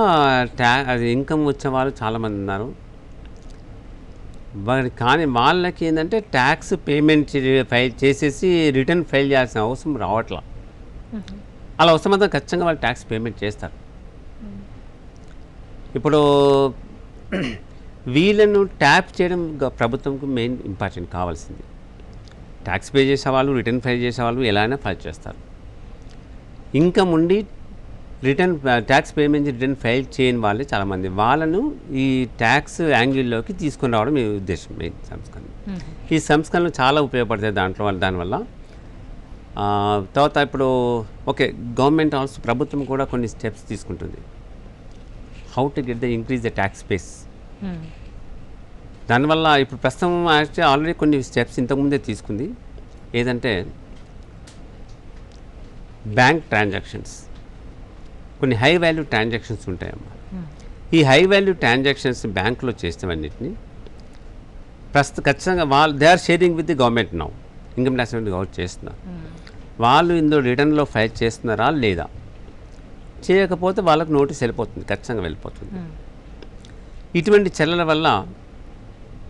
అది ఇన్కమ్ వచ్చే వాళ్ళు చాలామంది ఉన్నారు. కానీ వాళ్ళకి ఏంటంటే ట్యాక్స్ పేమెంట్ ఫైల్ చేసేసి రిటర్న్ ఫైల్ చేయాల్సిన అవసరం రావట్లా. అలా అవసరం మాత్రం ఖచ్చితంగా వాళ్ళు ట్యాక్స్ పేమెంట్ చేస్తారు. ఇప్పుడు వీళ్ళను ట్యాప్ చేయడం ప్రభుత్వంకు మెయిన్ ఇంపార్టెంట్ కావాల్సింది. ట్యాక్స్ పే చేసేవాళ్ళు, రిటర్న్ ఫైల్ చేసేవాళ్ళు ఎలా అయినా ఫైల్ చేస్తారు. ఇన్కమ్ ఉండి return tax payment return file చేయని వాళ్ళే చాలామంది. వాళ్ళను ఈ ట్యాక్స్ యాంగిల్లోకి తీసుకొని రావడం మీ ఉద్దేశం, మెయిన్ సంస్కరణ. ఈ సంస్కరణలు చాలా ఉపయోగపడతాయి దానివల్ల. తర్వాత ఇప్పుడు ఓకే, గవర్నమెంట్ ఆల్సో ప్రభుత్వం కూడా కొన్ని స్టెప్స్ తీసుకుంటుంది. How to get the increase the tax base. దానివల్ల ఇప్పుడు ప్రస్తుతం ఆల్రెడీ కొన్ని స్టెప్స్ ఇంతకుముందే తీసుకుంది. ఏదంటే బ్యాంక్ ట్రాన్సాక్షన్స్, కొన్ని హై వాల్యూ ట్రాన్సాక్షన్స్ ఉంటాయమ్మా. ఈ హై వాల్యూ ట్రాన్సాక్షన్స్ బ్యాంకులో చేస్తామన్నిటిని ఖచ్చితంగా they are sharing with the government now. Income tax government చేస్తున్నారు. వాళ్ళు ఇందులో రిటర్న్లో ఫైల్ చేస్తున్నారా లేదా, చేయకపోతే వాళ్ళకు నోటీస్ వెళ్ళిపోతుంది, ఖచ్చితంగా వెళ్ళిపోతుంది. ఇటువంటి చర్యల వల్ల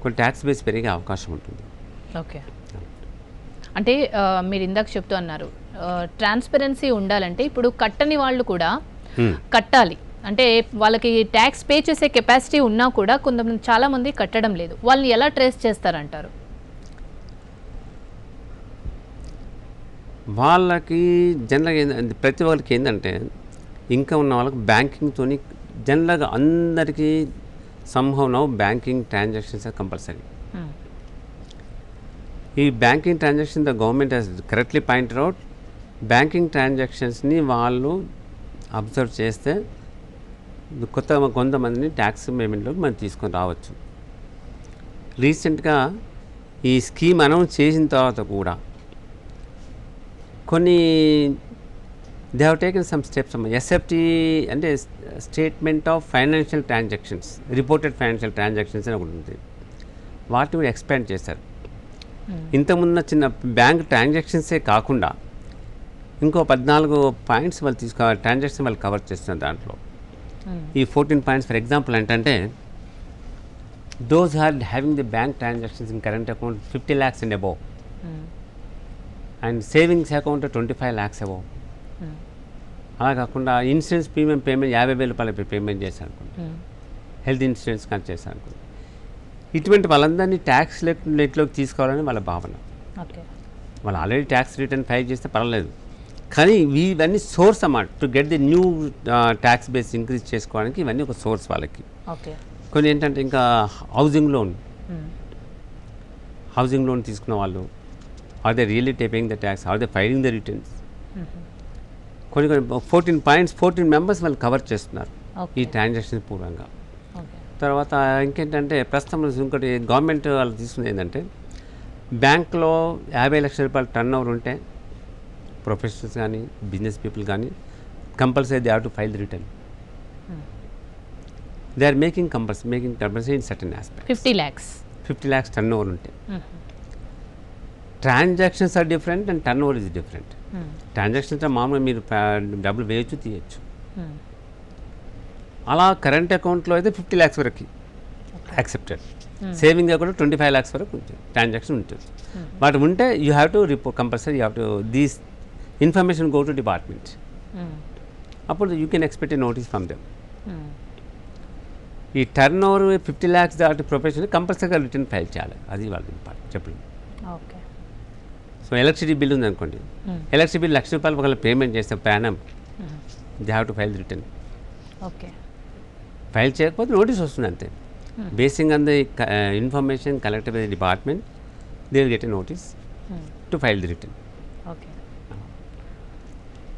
కొన్ని ట్యాక్స్ బేస్ పెరిగే అవకాశం ఉంటుంది. ఓకే. అంటే మీరు ఇందాక చెప్తూ అన్నారు ట్రాన్స్పరెన్సీ ఉండాలంటే ఇప్పుడు కట్టని వాళ్ళు కూడా కట్టాలి. అంటే వాళ్ళకి ట్యాక్స్ పే చేసే కెపాసిటీ ఉన్నా కూడా కొంతమంది చాలామంది కట్టడం లేదు. వాళ్ళని ఎలా ట్రేస్ చేస్తారంటారు? వాళ్ళకి జనరల్గా ప్రతి ఒక్కరికి ఏంటంటే ఇంకా ఉన్న వాళ్ళకి బ్యాంకింగ్తో జనరల్గా అందరికీ సంభవం బ్యాంకింగ్ ట్రాన్సాక్షన్స్ ఆర్ కంపల్సరీ. ఈ banking transaction the government has correctly pointed out. Banking ట్రాన్సాక్షన్స్ని వాళ్ళు అబ్జర్వ్ చేస్తే కొంతమందిని ట్యాక్స్ పేమెంట్లోకి మనం తీసుకొని రావచ్చు. రీసెంట్గా ఈ స్కీమ్ అనౌన్స్ చేసిన తర్వాత కూడా కొన్ని they have taken some steps. SFT అంటే statement of financial transactions, reported financial transactions అని ఒకటి ఉంది. వాటిని కూడా ఎక్స్పాండ్ చేశారు. ఇంతకుమున్న చిన్న బ్యాంక్ ట్రాన్సాక్షన్సే కాకుండా ఇంకో 14 పాయింట్స్ వాళ్ళు ట్రాన్సాక్షన్ వాళ్ళు కవర్ చేస్తున్నారు. దాంట్లో ఈ 14 పాయింట్స్ ఫర్ ఎగ్జాంపుల్ ఏంటంటే those are having the bank transactions in current account 50 lakhs and above and savings account 25 lakhs above. అలా కాకుండా ఇన్సూరెన్స్ ప్రీమియం పేమెంట్ 50,000 రూపాయలు పేమెంట్ చేశాను అనుకోండి, హెల్త్ ఇన్సూరెన్స్ కట్ చేశాను అనుకోండి, ఇటువంటి వాళ్ళందరినీ ట్యాక్స్ నెట్లోకి తీసుకోవాలని వాళ్ళ భావన. ఓకే, వాళ్ళు ఆల్రెడీ ట్యాక్స్ రిటర్న్ ఫైల్ చేస్తే పర్వాలేదు, కానీ ఇవన్నీ సోర్స్ అన్నమాట. To get the new tax base increase చేసుకోవడానికి ఇవన్నీ ఒక సోర్స్ వాళ్ళకి. ఓకే, కొన్ని ఏంటంటే ఇంకా హౌసింగ్ లోన్ తీసుకున్న వాళ్ళు, are they really paying the tax, are they filing the returns, కొన్ని 14 పాయింట్స్ 14 మెంబర్స్ వాళ్ళు కవర్ చేస్తున్నారు ఈ ట్రాన్సాక్షన్ పూర్వంగా. తర్వాత ఇంకేంటంటే ప్రస్తుతం ఇంకోటి గవర్నమెంట్ వాళ్ళు తీసుకునేది ఏంటంటే, బ్యాంక్లో 50 లక్షల రూపాయలు టర్న్ ఓవర్ ఉంటే ప్రొఫెషనల్స్ కానీ బిజినెస్ పీపుల్ కానీ compulsory they have to file the return. They are making compulsory in certain aspect. 50 lakhs turn over ఉంటే transactions are different and turn over is different. Transactions మామూలుగా మీరు డబ్బులు వేయచ్చు తీయచ్చు. అలా కరెంట్ అకౌంట్లో అయితే 50 lakhs వరకు యాక్సెప్టెడ్. సేవింగ్గా కూడా 25 lakhs వరకు ఉంటుంది, ట్రాన్సాక్షన్ ఉంటుంది. బట్ ఉంటే you have to report compulsory, you have to these information go to department. అప్పుడు you can expect a notice from them. ఈ టర్న్ ఓవర్ 50 lakhs దాటి ప్రొఫెషనల్ కంపల్సరీగా రిటర్న్ ఫైల్ చేయాలి, అది వాళ్ళు ఇంపార్టెంట్ చెప్పలేదు. ఓకే, సో ఎలక్ట్రిసిటీ బిల్ ఉంది అనుకోండి, ఎలక్ట్రిసిటీ బిల్ 1,00,000 రూపాయలు ఒకవేళ పేమెంట్ చేస్తే ప్యానం they have to file the return. Okay, file చేయకపోతే నోటీస్ వస్తుంది అంతే. Basing on the information collected by the department, they will get a notice to file the return. Okay,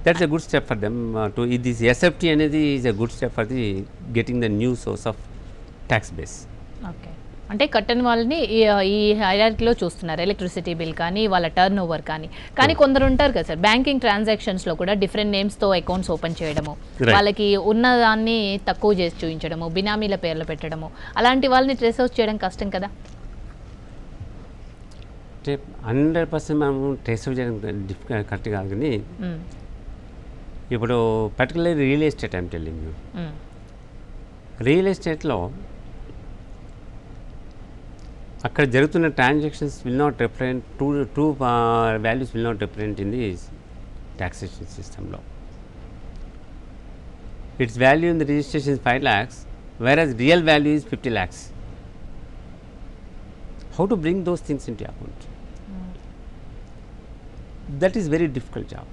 that's a good step for them to this SFT అనేది is a good step for the getting the new source of tax base. Okay, అంటే కట్టని వాళ్ళని ఈ హైరార్కీలో చూస్తున్నారు, electricity bill కానీ వాళ్ళ turn over కానీ కొందరు ఉంటారు కదా సార్, బ్యాంకింగ్ ట్రాన్సాక్షన్స్లో కూడా డిఫరెంట్ నేమ్స్తో అకౌంట్స్ ఓపెన్ చేయడము, వాళ్ళకి ఉన్నదాన్ని తక్కువ చేసి చూపించడము, బినామీల పేర్లు పెట్టడము, అలాంటి వాళ్ళని ట్రేస్ అవుట్ చేయడం కష్టం కదా. అంటే 100% మనం ట్రేస్ అవుట్ చేయడం కరెక్ట్ కాదు. కానీ ఇప్పుడు particular real estate I'm telling you, real ఎస్టేట్లో అక్కడ జరుగుతున్న transactions will not represent true values will not represent in the taxation systemలో. Its value in the registration is 5 lakhs, whereas real value is 50 lakhs. How to bring those things into account? That is very difficult job.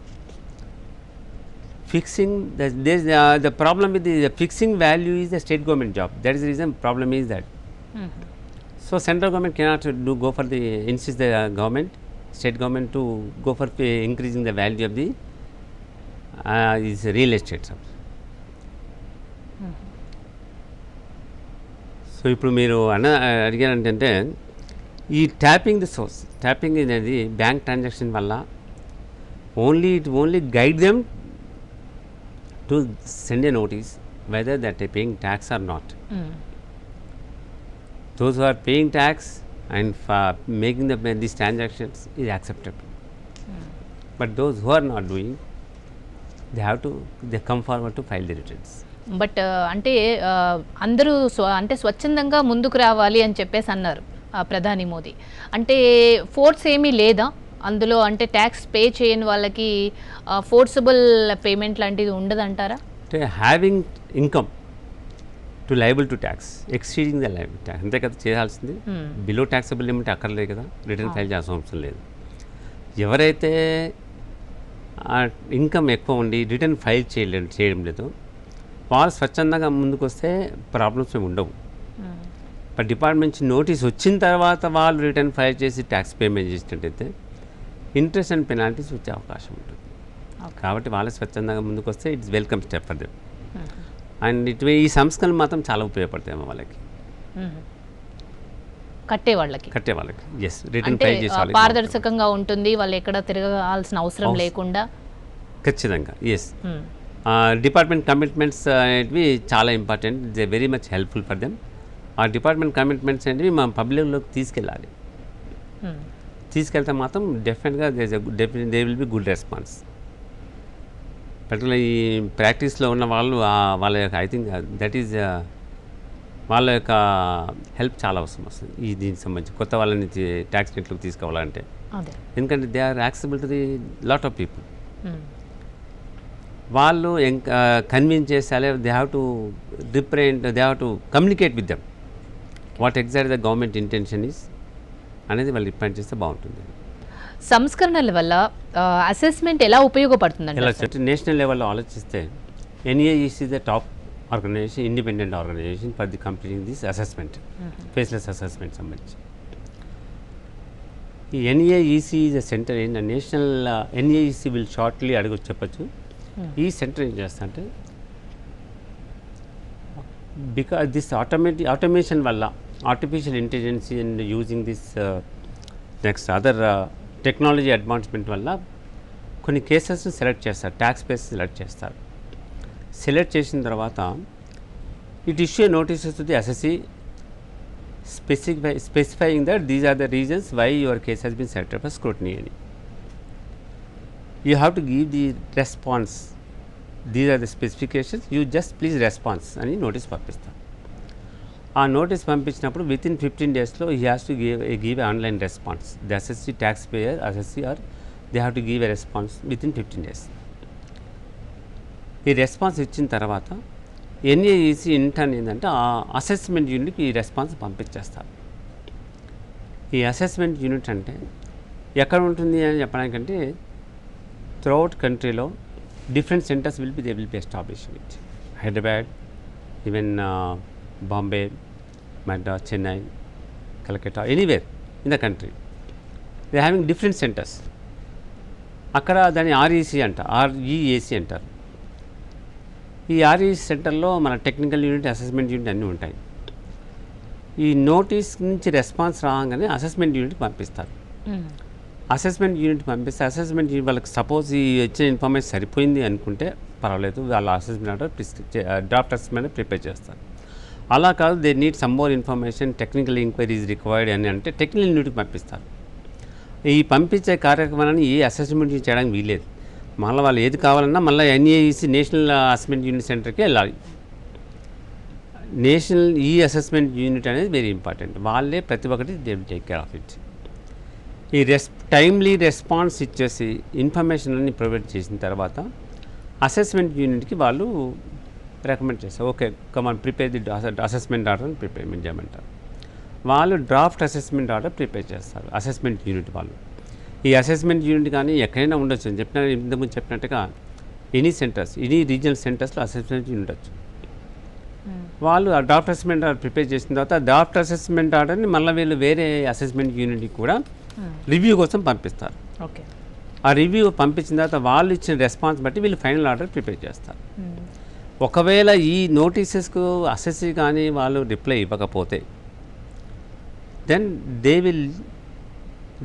Fixing the problem with the fixing value is the state government job. That is the reason problem is that. So central government cannot go for the insist the government, state government to go for increasing the value of the is real estate. So ఇప్పుడు మీరు అడిగారంటే ఈ tapping the source, tapping అనేది bank transaction వల్ల only guide them to send a notice whether that a paying tax or not. Those who are paying tax and making these transactions is acceptable. But those who are not doing, they come forward to file the returns. But అంటే అందరూ అంటే స్వచ్ఛందంగా ముందుకు రావాలి అని చెప్పేసి అన్నారు ప్రధాని మోదీ. అంటే ఫోర్స్ ఏమీ లేదా అందులో, అంటే ట్యాక్స్ పే చేయని వాళ్ళకి ఫోర్సబుల్ పేమెంట్ లాంటిది ఉండదంటారా? అంటే having income to liable to tax exceeding the liable tax అంతే కదా చేయాల్సింది. బిలో ట్యాక్సబుల్ లిమిట్ అక్కర్లేదు కదా, రిటర్న్ ఫైల్ చేయాల్సిన అవసరం లేదు. ఎవరైతే ఇన్కమ్ ఎక్కువ ఉండి రిటర్న్ ఫైల్ చేయడం లేదు వాళ్ళు స్వచ్ఛందంగా ముందుకు వస్తే ప్రాబ్లమ్స్ ఏమి ఉండవు. బట్ డిపార్ట్మెంట్ నుంచి నోటీస్ వచ్చిన తర్వాత వాళ్ళు రిటర్న్ ఫైల్ చేసి ట్యాక్స్ పేమెంట్ చేసినట్టయితే ఇంట్రెస్ట్ అండ్ పెనాల్టీస్ వచ్చే అవకాశం ఉంటుంది. కాబట్టి వాళ్ళు స్వచ్ఛందంగా ముందుకు వస్తే it's welcome step for them. And ఈ సంస్కరణలు మాత్రం చాలా ఉపయోగపడతాయేమో వాళ్ళకి, కట్టే వాళ్ళకి ఎస్ రిటర్న్ ఫైల్ చేసి పారదర్శకంగా ఉంటుంది, వాళ్ళు ఎక్కడ తిరగాల్సిన అవసరం లేకుండా. ఖచ్చితంగా ఎస్. డిపార్ట్మెంట్ కమిట్మెంట్స్ అనేటివి చాలా important, they very much helpful for them. ఆ డిపార్ట్మెంట్ కమిట్మెంట్స్ అనేవి మనం పబ్లిక్లోకి తీసుకెళ్ళాలి. తీసుకెళ్తే మాత్రం డెఫినెట్గా they will be good response. Particular ఈ ప్రాక్టీస్లో ఉన్న వాళ్ళు వాళ్ళ యొక్క ఐ థింక్ దట్ ఈజ్ వాళ్ళ యొక్క హెల్ప్ చాలా అవసరం వస్తుంది ఈ దీనికి సంబంధించి కొత్త వాళ్ళని ట్యాక్స్ నెట్లోకి తీసుకోవాలంటే. ఎందుకంటే they are accessible to the lot of people. వాళ్ళు కన్విన్స్ చేస్తే they have to they have to communicate with them what exact the government intention is అనేది వాళ్ళు రిప్రజెంట్ చేస్తే బాగుంటుంది. సంస్కరణల వల్ల అసెస్మెంట్ ఎలా ఉపయోగపడుతుందండి? ఇలా నేషనల్ లెవెల్లో ఆలోచిస్తే NAEC is the top organization, independent organization for the completing this assessment, faceless assessment సంబంధించి. ఈ NAEC is a center in a national NAEC will shortly చెప్పచ్చు. ఈ సెంటర్ ఏం చేస్తా అంటే బికాస్ దిస్ ఆటోమేషన్ వల్ల artificial intelligence and using this next other technology advancement వల్ల కొన్ని కేసెస్ని సెలెక్ట్ చేస్తారు, ట్యాక్స్ పేస్ సెలెక్ట్ చేస్తారు. సెలెక్ట్ చేసిన తర్వాత it issue notices to the assessee specifying that these are the reasons why your case has been selected for scrutiny అని. You have to give the response, these are the specifications, you just please response అని notice పంపిస్తాం. ఆ notice పంపించినప్పుడు with in 15 daysలో he has to give online response. The assessee tax payer assessee are they have to give a response within 15 days. ఈ response ఇచ్చిన తర్వాత NAEC intern ఏంటంటే ఆ అసెస్మెంట్ యూనిట్కి ఈ రెస్పాన్స్ పంపించేస్తారు. ఈ అసెస్మెంట్ యూనిట్ అంటే ఎక్కడ ఉంటుంది అని చెప్పడానికంటే త్రూఅవుట్ కంట్రీలో different centres will be establish with Hyderabad, even Bombay, Madras, Chennai, Calcutta, anywhere in the country they having different centres. అక్కడ దాన్ని REC అంటారు. ఈ REC సెంటర్లో మన టెక్నికల్ యూనిట్, అసెస్మెంట్ యూనిట్ అన్నీ ఉంటాయి. ఈ నోటీస్ నుంచి రెస్పాన్స్ రాగానే అసెస్మెంట్ యూనిట్కి పంపిస్తారు. అసెస్మెంట్ యూనిట్ పంపిస్తే అసెస్మెంట్ యూనిట్ వాళ్ళకి సపోజ్ ఈ ఇచ్చిన ఇన్ఫర్మేషన్ సరిపోయింది అనుకుంటే పర్వాలేదు, వాళ్ళ assessment order draft assessment prepare చేస్తారు. అలా కాదు, they need some more information, technical enquiries required అని అంటే టెక్నికల్ యూనిట్కి పంపిస్తారు. ఈ పంపించే కార్యక్రమాన్ని ఏ అసెస్మెంట్ చేయడానికి వీలేదు. మళ్ళీ వాళ్ళు ఏది కావాలన్నా మళ్ళీ NAEC నేషనల్ అసెస్మెంట్ యూనిట్ సెంటర్కి వెళ్ళాలి. నేషనల్ అసెస్మెంట్ యూనిట్ అనేది వెరీ ఇంపార్టెంట్. వాళ్ళే ప్రతి ఒక్కటి they will take care of it. ఈ టైమ్లీ రెస్పాన్స్ ఇచ్చేసి ఇన్ఫర్మేషన్ అన్ని ప్రొవైడ్ చేసిన తర్వాత అసెస్మెంట్ యూనిట్కి వాళ్ళు రికమెండ్ చేస్తారు. Okay come on prepare the assessment order prepare చేయమంటారు. వాళ్ళు డ్రాఫ్ట్ అసెస్మెంట్ ఆర్డర్ ప్రిపేర్ చేస్తారు అసెస్మెంట్ యూనిట్ వాళ్ళు. ఈ అసెస్మెంట్ యూనిట్ కానీ ఎక్కడైనా ఉండొచ్చు అని ఇంతకుముందు చెప్పినట్టుగా ఎనీ రీజనల్ సెంటర్స్లో అసెస్మెంట్ యూనిట్ ఉండొచ్చు. వాళ్ళు ఆ డ్రాఫ్ట్ అసెస్మెంట్ ఆర్డర్ ప్రిపేర్ చేసిన తర్వాత డ్రాఫ్ట్ అసెస్మెంట్ ఆర్డర్ని మళ్ళీ వీళ్ళు వేరే అసెస్మెంట్ యూనిట్కి కూడా రివ్యూ కోసం పంపిస్తారు. ఓకే, ఆ రివ్యూ పంపించిన తర్వాత వాళ్ళు ఇచ్చిన రెస్పాన్స్ బట్టి వీళ్ళు ఫైనల్ ఆర్డర్ ప్రిపేర్ చేస్తారు. ఒకవేళ ఈ నోటీసెస్కు అసెసీ కానీ వాళ్ళు రిప్లై ఇవ్వకపోతే then they will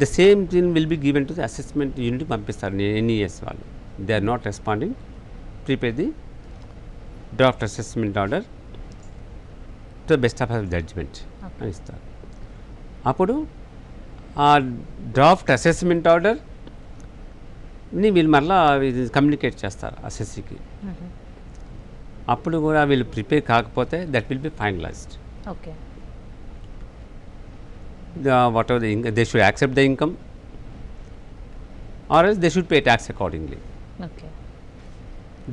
the same thing will be given to the assessment యూనిట్కి పంపిస్తారు. NES వాళ్ళు they are not responding, prepare the draft assessment order to best of judgment అని ఇస్తారు. అప్పుడు ఆ డ్రాఫ్ట్ అసెస్మెంట్ ఆర్డర్ని వీళ్ళు మళ్ళీ కమ్యూనికేట్ చేస్తారు అసెస్సీకి. అప్పుడు కూడా వీళ్ళు ప్రిపేర్ కాకపోతే that will be finalised. Okay, whatever the income, they should accept the income or else they should pay tax accordingly. Okay,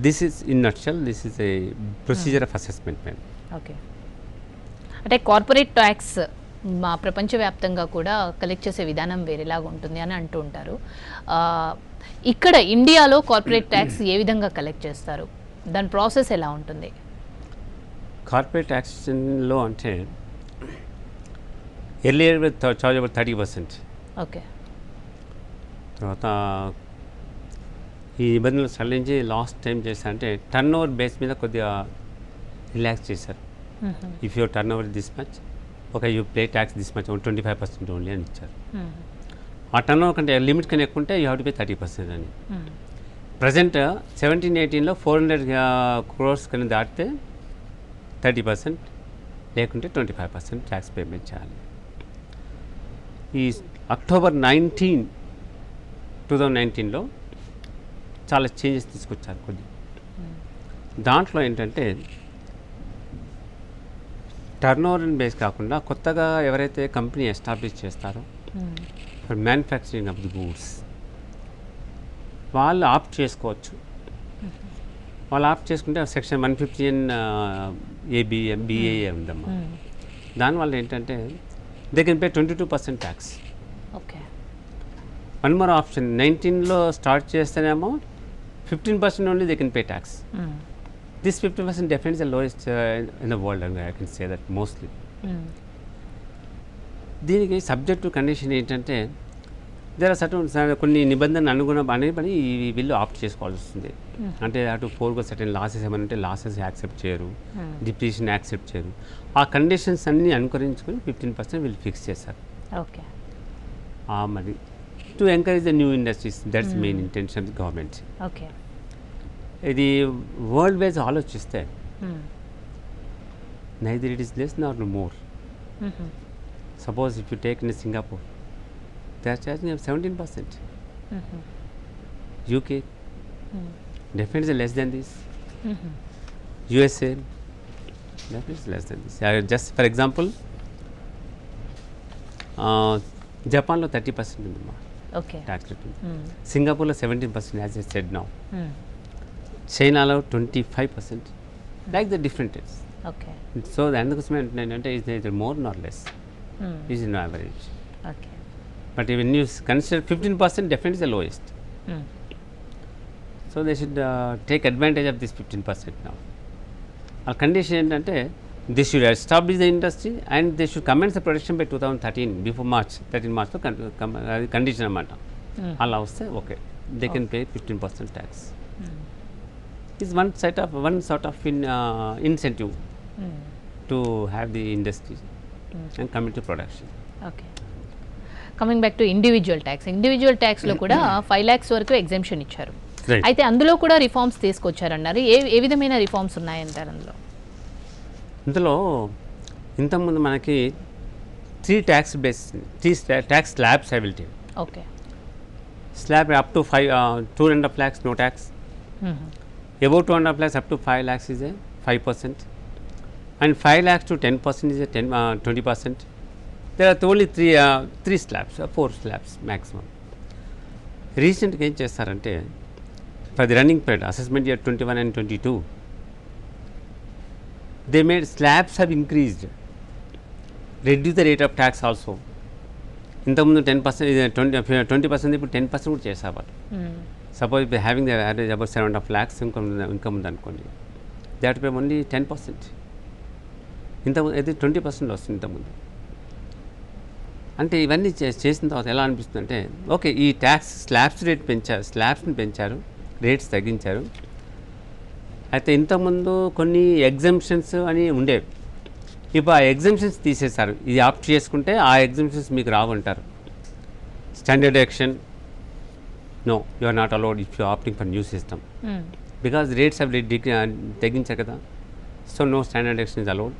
this is in nutshell, this is a procedure of assessment. Okay, అంటే corporate tax మా ప్రపంచవ్యాప్తంగా కూడా collect చేసే విధానం వేరేలాగా ఉంటుంది అని అంటూ ఉంటారు. ఇక్కడ ఇండియాలో కార్పొరేట్ ట్యాక్స్ ఏ విధంగా కలెక్ట్ చేస్తారు, దాని ప్రాసెస్ ఎలా ఉంటుంది? కార్పొరేట్ ట్యాక్స్లో అంటే ఎర్లియర్ చార్జ్ అబౌట్ 30%. ఓకే, తర్వాత ఈ నిబంధనలు సడలించి లాస్ట్ టైం చేశారంటే టర్న్ ఓవర్ బేస్ మీద కొద్దిగా రిలాక్స్ చేశారు. If your turn over this much, okay you pay tax this much 25% only అని ఇచ్చారు. ఆ టర్న్ ఓవర్ కంటే లిమిట్ కన్నా ఎక్కువ ఉంటే యూ హ్యావ్ టు పే 30% అని. ప్రజెంట్ 17-18లో 400 crores కన్నా దాటితే 30%, లేకుంటే 25% ట్యాక్స్ పేమెంట్ చేయాలి. ఈ అక్టోబర్ 19, 2019లో చాలా చేంజెస్ తీసుకొచ్చారు కొద్ది. దాంట్లో ఏంటంటే టర్న్ ఓవర్ బేస్ కాకుండా కొత్తగా ఎవరైతే కంపెనీ ఎస్టాబ్లిష్ చేస్తారో for manufacturing of the goods వాళ్ళు ఆప్ట్ చేసుకోవచ్చు వాళ్ళు ఆప్ట్ చేసుకుంటే సెక్షన్ 115 ఏబి బిఏఏ ఉందమ్మా. దానివల్ల ఏంటంటే they can pay 22% tax. Okay. One more option 19లో స్టార్ట్ చేస్తేనేమో 15% only they can pay tax. This 15% definitely is the lowest in the world, and I can say that mostly. దీనికి subject condition ఏంటంటే there are certain కొన్ని నిబంధనలు అనుగుణపడి ఈ bill opt చేసుకోవాల్సి వస్తుంది. అంటే అటు ఫోర్గా సర్టన్ లాసెస్ ఏమంటే లాసెస్ యాక్సెప్ట్ చేయరు, డిప్రిషన్ యాక్సెప్ట్ చేయరు. ఆ కండిషన్స్ అన్నీ అనుకరించుకొని 15% వీళ్ళు ఫిక్స్ చేశారు. ఓకే. మరి to encourage the new industries, that's main intention of the government. Okay. ఇది వరల్డ్ వైజ్ ఆలోచిస్తే neither it is less Nar more. Suppose if you take in Singapore, they are charging 17%. UK definitely less than this. USA definitely less than this. Just for example, జపాన్లో 30% ఉందమ్మా tax rate ఉంది. సింగపూర్లో 17% as I said now. చైనాలో 25%. Like the different rates. Okay. So అందుకోసమే ఏంటంటే is neither more Nar less, is in average. Okay. But when you consider 15%, definitely is the lowest. So they should take advantage of this 15% now. Our condition ఏంటంటే they should establish the industry and they should commence the production by 2013, before March 13 March. Condition అన్నమాట. అలా వస్తే okay, they can pay 15% tax. It's one sort of incentive to have the industry and come into production. Okay. Coming back to individual ట్యాక్స్లో కూడా 5 lakhs వరకు exemption ఇచ్చారు. అయితే అందులో కూడా రిఫార్మ్స్ తీసుకొచ్చారన్నారు. ఏ విధమైన రిఫార్మ్స్ ఉన్నాయంటారు అందులో? ఇందులో ఇంతకుముందు మనకి 3 tax base, 3 tax slabs availability. Okay. Slab up to 2.5 lakhs no tax. Above 2.5 lakhs up to 5 lakhs is a 5%, and 5 lakhs to 10% is a 20%. There are only 3 slabs, 4 slabs maximum. రీసెంట్గా ఏం చేస్తారంటే for the running period assessment year 21 and 22 they made slabs have increased, reduce the rate of tax also. ఇంతకుముందు 10%, 20%, ఇప్పుడు 10% కూడా చేసేవారు. Suppose ఇప్పుడు having the average about 7.5 lakhs income ఉంది అనుకోండి, they have to pay only 10%. ఇంతకుముందు అయితే 20% వస్తుంది ఇంతకుముందు. అంటే ఇవన్నీ చేసిన తర్వాత ఎలా అనిపిస్తుంది అంటే ఓకే, ఈ ట్యాక్స్ స్లాబ్స్ని పెంచారు, రేట్స్ తగ్గించారు. అయితే ఇంతకుముందు కొన్ని ఎగ్జంప్షన్స్ అని ఉండేవి, ఇప్పుడు ఆ ఎగ్జంప్షన్స్ తీసేశారు. ఇది ఆప్ట్ చేసుకుంటే ఆ ఎగ్జంప్షన్స్ మీకు రావంటారు. Standard action no, you are not allowed if you opting for new system, because rates అవి తగ్గించారు కదా. So no standard action is allowed,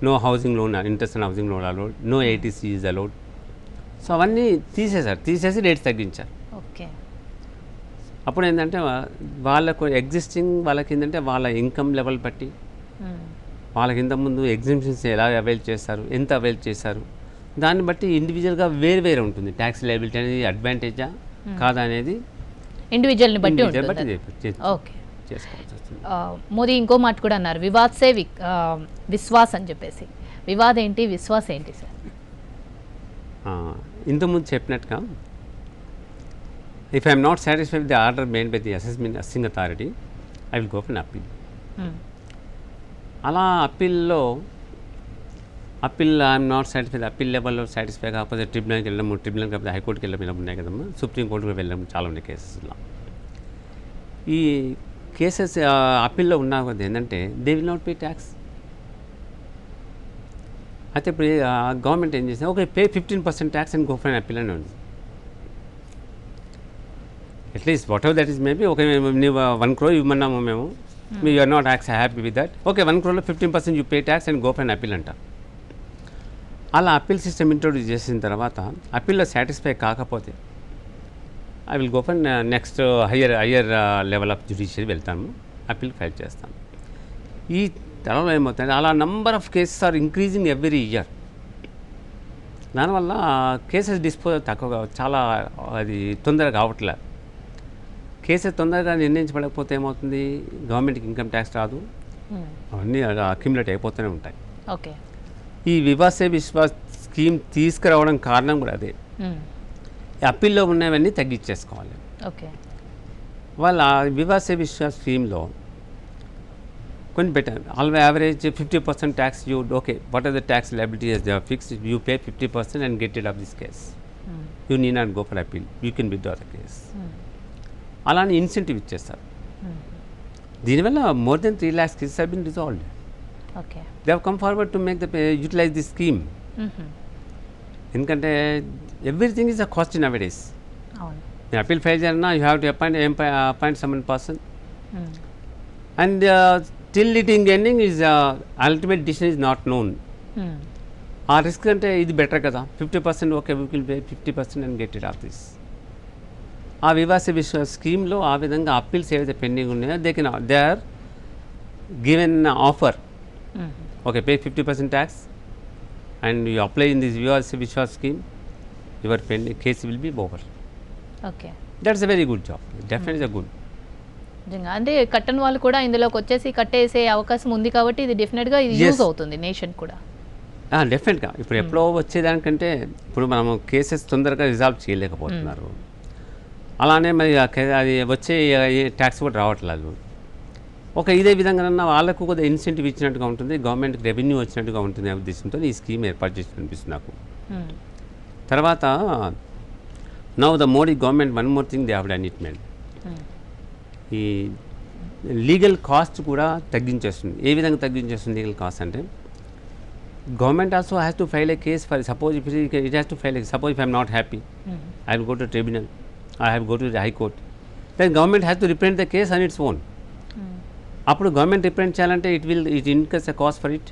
no housing loan, interest and housing loan allowed, no ATC is allowed. So అవన్నీ తీసేసి rates తగ్గించారు. Okay. అప్పుడు ఏంటంటే వాళ్ళకు existing వాళ్ళకి ఏంటంటే వాళ్ళ ఇన్కమ్ లెవెల్ బట్టి వాళ్ళకి ఇంతకుముందు ఎగ్జిబిషన్స్ ఎలా అవైల్ చేస్తారు, ఎంత అవైల్ చేశారు, దాన్ని బట్టి ఇండివిజువల్గా వేరే ఉంటుంది. ట్యాక్స్ లయబిలిటీ అనేది అడ్వాంటేజా కాదా అనేది ఇండివిజువల్ని బట్టి ఓకే చేసుకోవాల్సి వస్తుంది. మోదీ ఇంకో మాట కూడా అన్నారు, వివాద్ సే విశ్వాస్ అని చెప్పేసి. వివాద్ ఏంటి, విశ్వాస్ ఏంటి సార్? ఇంతకుముందు చెప్పినట్టుగా if I'm not satisfied with the order made by the assessing authority, I will go for appeal. అలా అప్పీల్లో ఐఎమ్ నాట్ సాటిస్ఫైడ్, అప్పీల్ లెవెల్లో సాటిస్ఫై కాకపోతే ట్రిబ్యునల్కి వెళ్ళడం, ట్రిబ్యునల్ కాకపోతే హైకోర్టుకి వెళ్ళడం ఉన్నాయి కదమ్మా, సుప్రీంకోర్టుకి వెళ్ళడం చాలా ఉన్నాయి కేసెస్లో. ఈ కేసెస్ అప్పీల్లో ఉన్నా కదా ఏంటంటే they will not pay tax. అయితే ఇప్పుడు గవర్నమెంట్ ఏం చేసింది, okay pay 15% tax and go for an appeal అని ఉంది. At least whatever that is maybe, okay నువ్వు 1 crore ఇవ్వమన్నాము మేము, you are not happy with that, okay 1 crore 15% you pay tax and go for an appeal అంట. అలా appeal system introduce చేసిన తర్వాత అప్పీల్లో సాటిస్ఫై కాకపోతే I will go for next higher level of judiciary వెళ్తాను, అప్పీల్ ఫైల్ చేస్తాను. ఈ తర్వాత ఏమవుతుంది, అలా number of cases are increasing every year. దానివల్ల కేసెస్ డిస్పోజల్ తక్కువగా, చాలా అది తొందరగా కావట్లేదు. కేసెస్ తొందరగా నిర్ణయించబడకపోతే ఏమవుతుంది, గవర్నమెంట్కి ఇన్కమ్ ట్యాక్స్ రాదు, అవన్నీ అక్యుములేట్ అయిపోతూనే ఉంటాయి. ఓకే. ఈ వివాద్ సే విశ్వాస్ స్కీమ్ తీసుకురావడం కారణం కూడా అదే. అప్పీల్లో ఉన్నవన్నీ తగ్గించేసుకోవాలి. ఓకే. వాళ్ళ వివాద్ సే విశ్వాస్ స్కీమ్లో కొన్ని better average 50% tax you okay what are the tax liabilities they are fixed, you pay 50% and get it off this case, you need not go for appeal, you can withdraw the case. అలానే incentive ఇచ్చేస్తారు. దీనివల్ల more than 3 lakhs cases have been resolved. Okay. They have come forward to make the utilize this scheme. ఎందుకంటే everything is a cost in our days. అవును. నేను appeal file చేయాలన్నా you have to appoint some person and till it in ending is ultimate decision is not known. ఆ risk అంటే ఇది better కదా, 50% okay we will pay 50% and get it off this. ఆ వివాస విశ్వ స్కీమ్లో ఆ విధంగా అప్పీల్స్ ఏవైతే పెండింగ్ ఉన్నాయో they are given offer, okay pay 50% tax and you apply in this Vivad Vishwas scheme, your pending case will be over. Okay. That's a very good job, definitely good. నిజంగా అంటే కట్టని వాళ్ళు కూడా ఇందులోకి వచ్చేసి కట్టేసే అవకాశం ఉంది కాబట్టి ఇది డెఫినెట్గా ఇది యూజ్ అవుతుంది నేషన్ కూడా. డెఫినెట్గా ఇప్పుడు ఎప్పుడో వచ్చేదానికంటే ఇప్పుడు మనము కేసెస్ తొందరగా రిజాల్వ్ చేయలేకపోతున్నారు. అలానే మరి అది వచ్చే ట్యాక్స్ కూడా రావట్లేదు. ఒక ఇదే విధంగా వాళ్ళకు కొద్దిగా ఇన్సెంటివ్ ఇచ్చినట్టుగా ఉంటుంది, గవర్నమెంట్కి రెవెన్యూ వచ్చినట్టుగా ఉంటుంది అనే ఉద్దేశంతో ఈ స్కీమ్ ఏర్పాటు చేసి అనిపిస్తుంది నాకు. తర్వాత now the Modi government one more thing they have done it made, ఈ లీగల్ కాస్ట్ కూడా తగ్గించేస్తుంది. ఏ విధంగా తగ్గించేస్తుంది లీగల్ కాస్ట్ అంటే, government also has to file a case for suppose if it has to file suppose if I'm not happy, I will go to tribunal, I have go to the high court, then government has to represent the case on its own. అప్పుడు government represent చేయాలంటే it incurs a cost for it.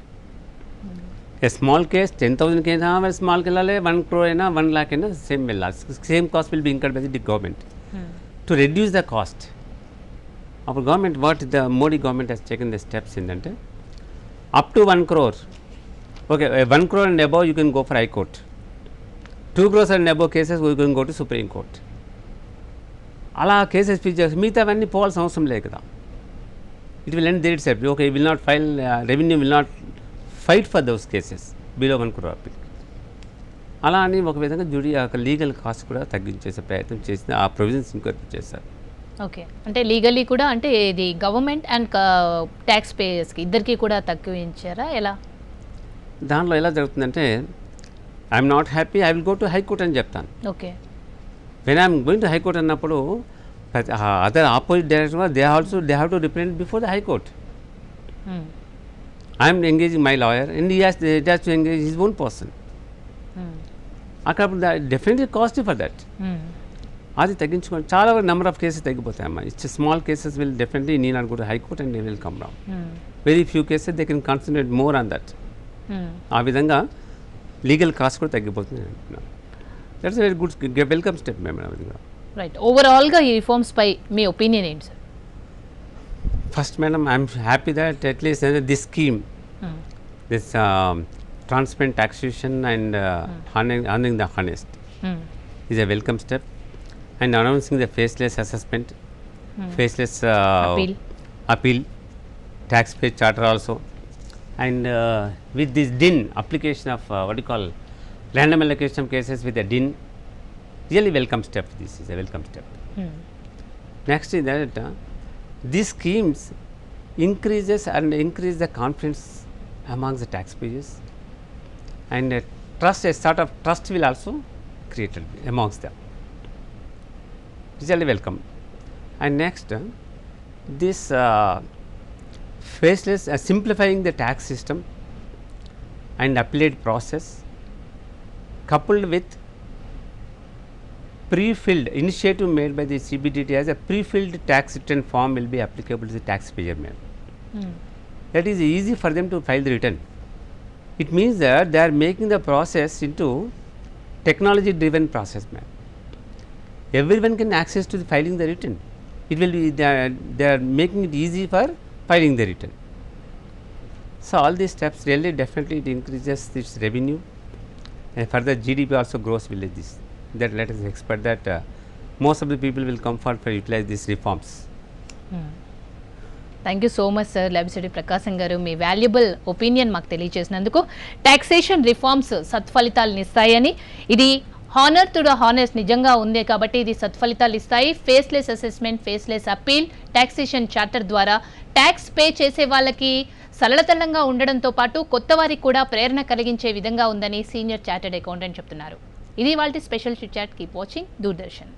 A small case 10,000 అయినా స్మాల్కి వెళ్ళాలి, 1 crore అయినా 1 lakh అయినా same వెళ్ళాలి, same cost will be incurred by the government. To reduce the cost, అప్పుడు government what the Modi government has taken the steps ఏంటంటే up to 1 crore, okay 1 crore and above you can go for high court, 2 crores and above cases you can go to supreme court. అలా కేసెస్ freeze చేసి మిగతావన్నీ పోవాల్సిన అవసరం లేదు కదా, it will end there itself. Okay will not file, revenue will not fight for those cases below 1 crore appeal. అలా అని ఒక విధంగా లీగల్ కాస్ట్ కూడా తగ్గించేసే ప్రయత్నం చేసి ఆ ప్రొవిజన్స్ ఇంకోటి చేస్తారు. ఓకే. అంటే లీగల్లీ కూడా అంటే ఇది గవర్నమెంట్ అండ్ ట్యాక్స్ పేయర్స్కి ఇద్దరికి కూడా తగ్గించారా ఎలా? దాంట్లో ఎలా జరుగుతుందంటే I'm not happy, I will go to high court అని చెప్తాను. Okay. When I'm going to high court అన్నప్పుడు other opposite director they have to represent before the high court. I'm engaging my lawyer and he has to engage his own person. అక్కడ definitely cost for that. అది తగ్గించుకోండి, చాలా number of cases తగ్గిపోతాయి అమ్మా. It's small cases will definitely need not go to high court and they will come down. Very few cases they can concentrate more on that. ఆ విధంగా legal cost కూడా తగ్గిపోతుంది అంటున్నాను. That's very good welcome step madam. Right. ఓవరాల్గా ఈ reforms పై మీ opinion ఏంటి sir? First madam I'm happy that at least this scheme, this transparent taxation and honoring the honest is a welcome step, and announcing the faceless assessment, faceless appeal, taxpayer charter also, and with this DIN application of what you call random allocation of cases with a DIN, really welcome step. This is a welcome step. Next is that these schemes increase the confidence amongst the taxpayers, and a sort of trust will also created amongst them. Really welcome. And next, this faceless simplifying the tax system and appellate process, coupled with pre-filled initiative made by the CBDT as a pre-filled tax return form will be applicable to the taxpayer. That is easy for them to file the return. It means that they are making the process into technology driven process. Everyone can access to the filing the return. It will be they are making it easy for filing the return. So all these steps really definitely it increases its revenue, and further GDP also grows with this. That let us expect that most of the people will come for utilize these reforms. Thank you so much sir లబిసిడి ప్రకాశం గారు, మీ valuable opinion మాకు తెలియజేసినందుకు. Taxation reforms సత్ఫలితాలను ఇస్తాయని, ఇది honour to the honest నిజంగా ఉంది కాబట్టి ఇది సత్ఫలితాలు ఇస్తాయి. Faceless assessment, faceless appeal, taxation charter ద్వారా ట్యాక్స్ పే చేసే వాళ్ళకి సరళతలంగా ఉండడంతో పాటు కొత్త వారికి కూడా ప్రేరణ కలిగించే విధంగా ఉందని సీనియర్ చార్టర్డ్ అకౌంటెంట్ చెప్తున్నారు. ఇది వాళ్ళ special chit chat. Keep watching Doordarshan.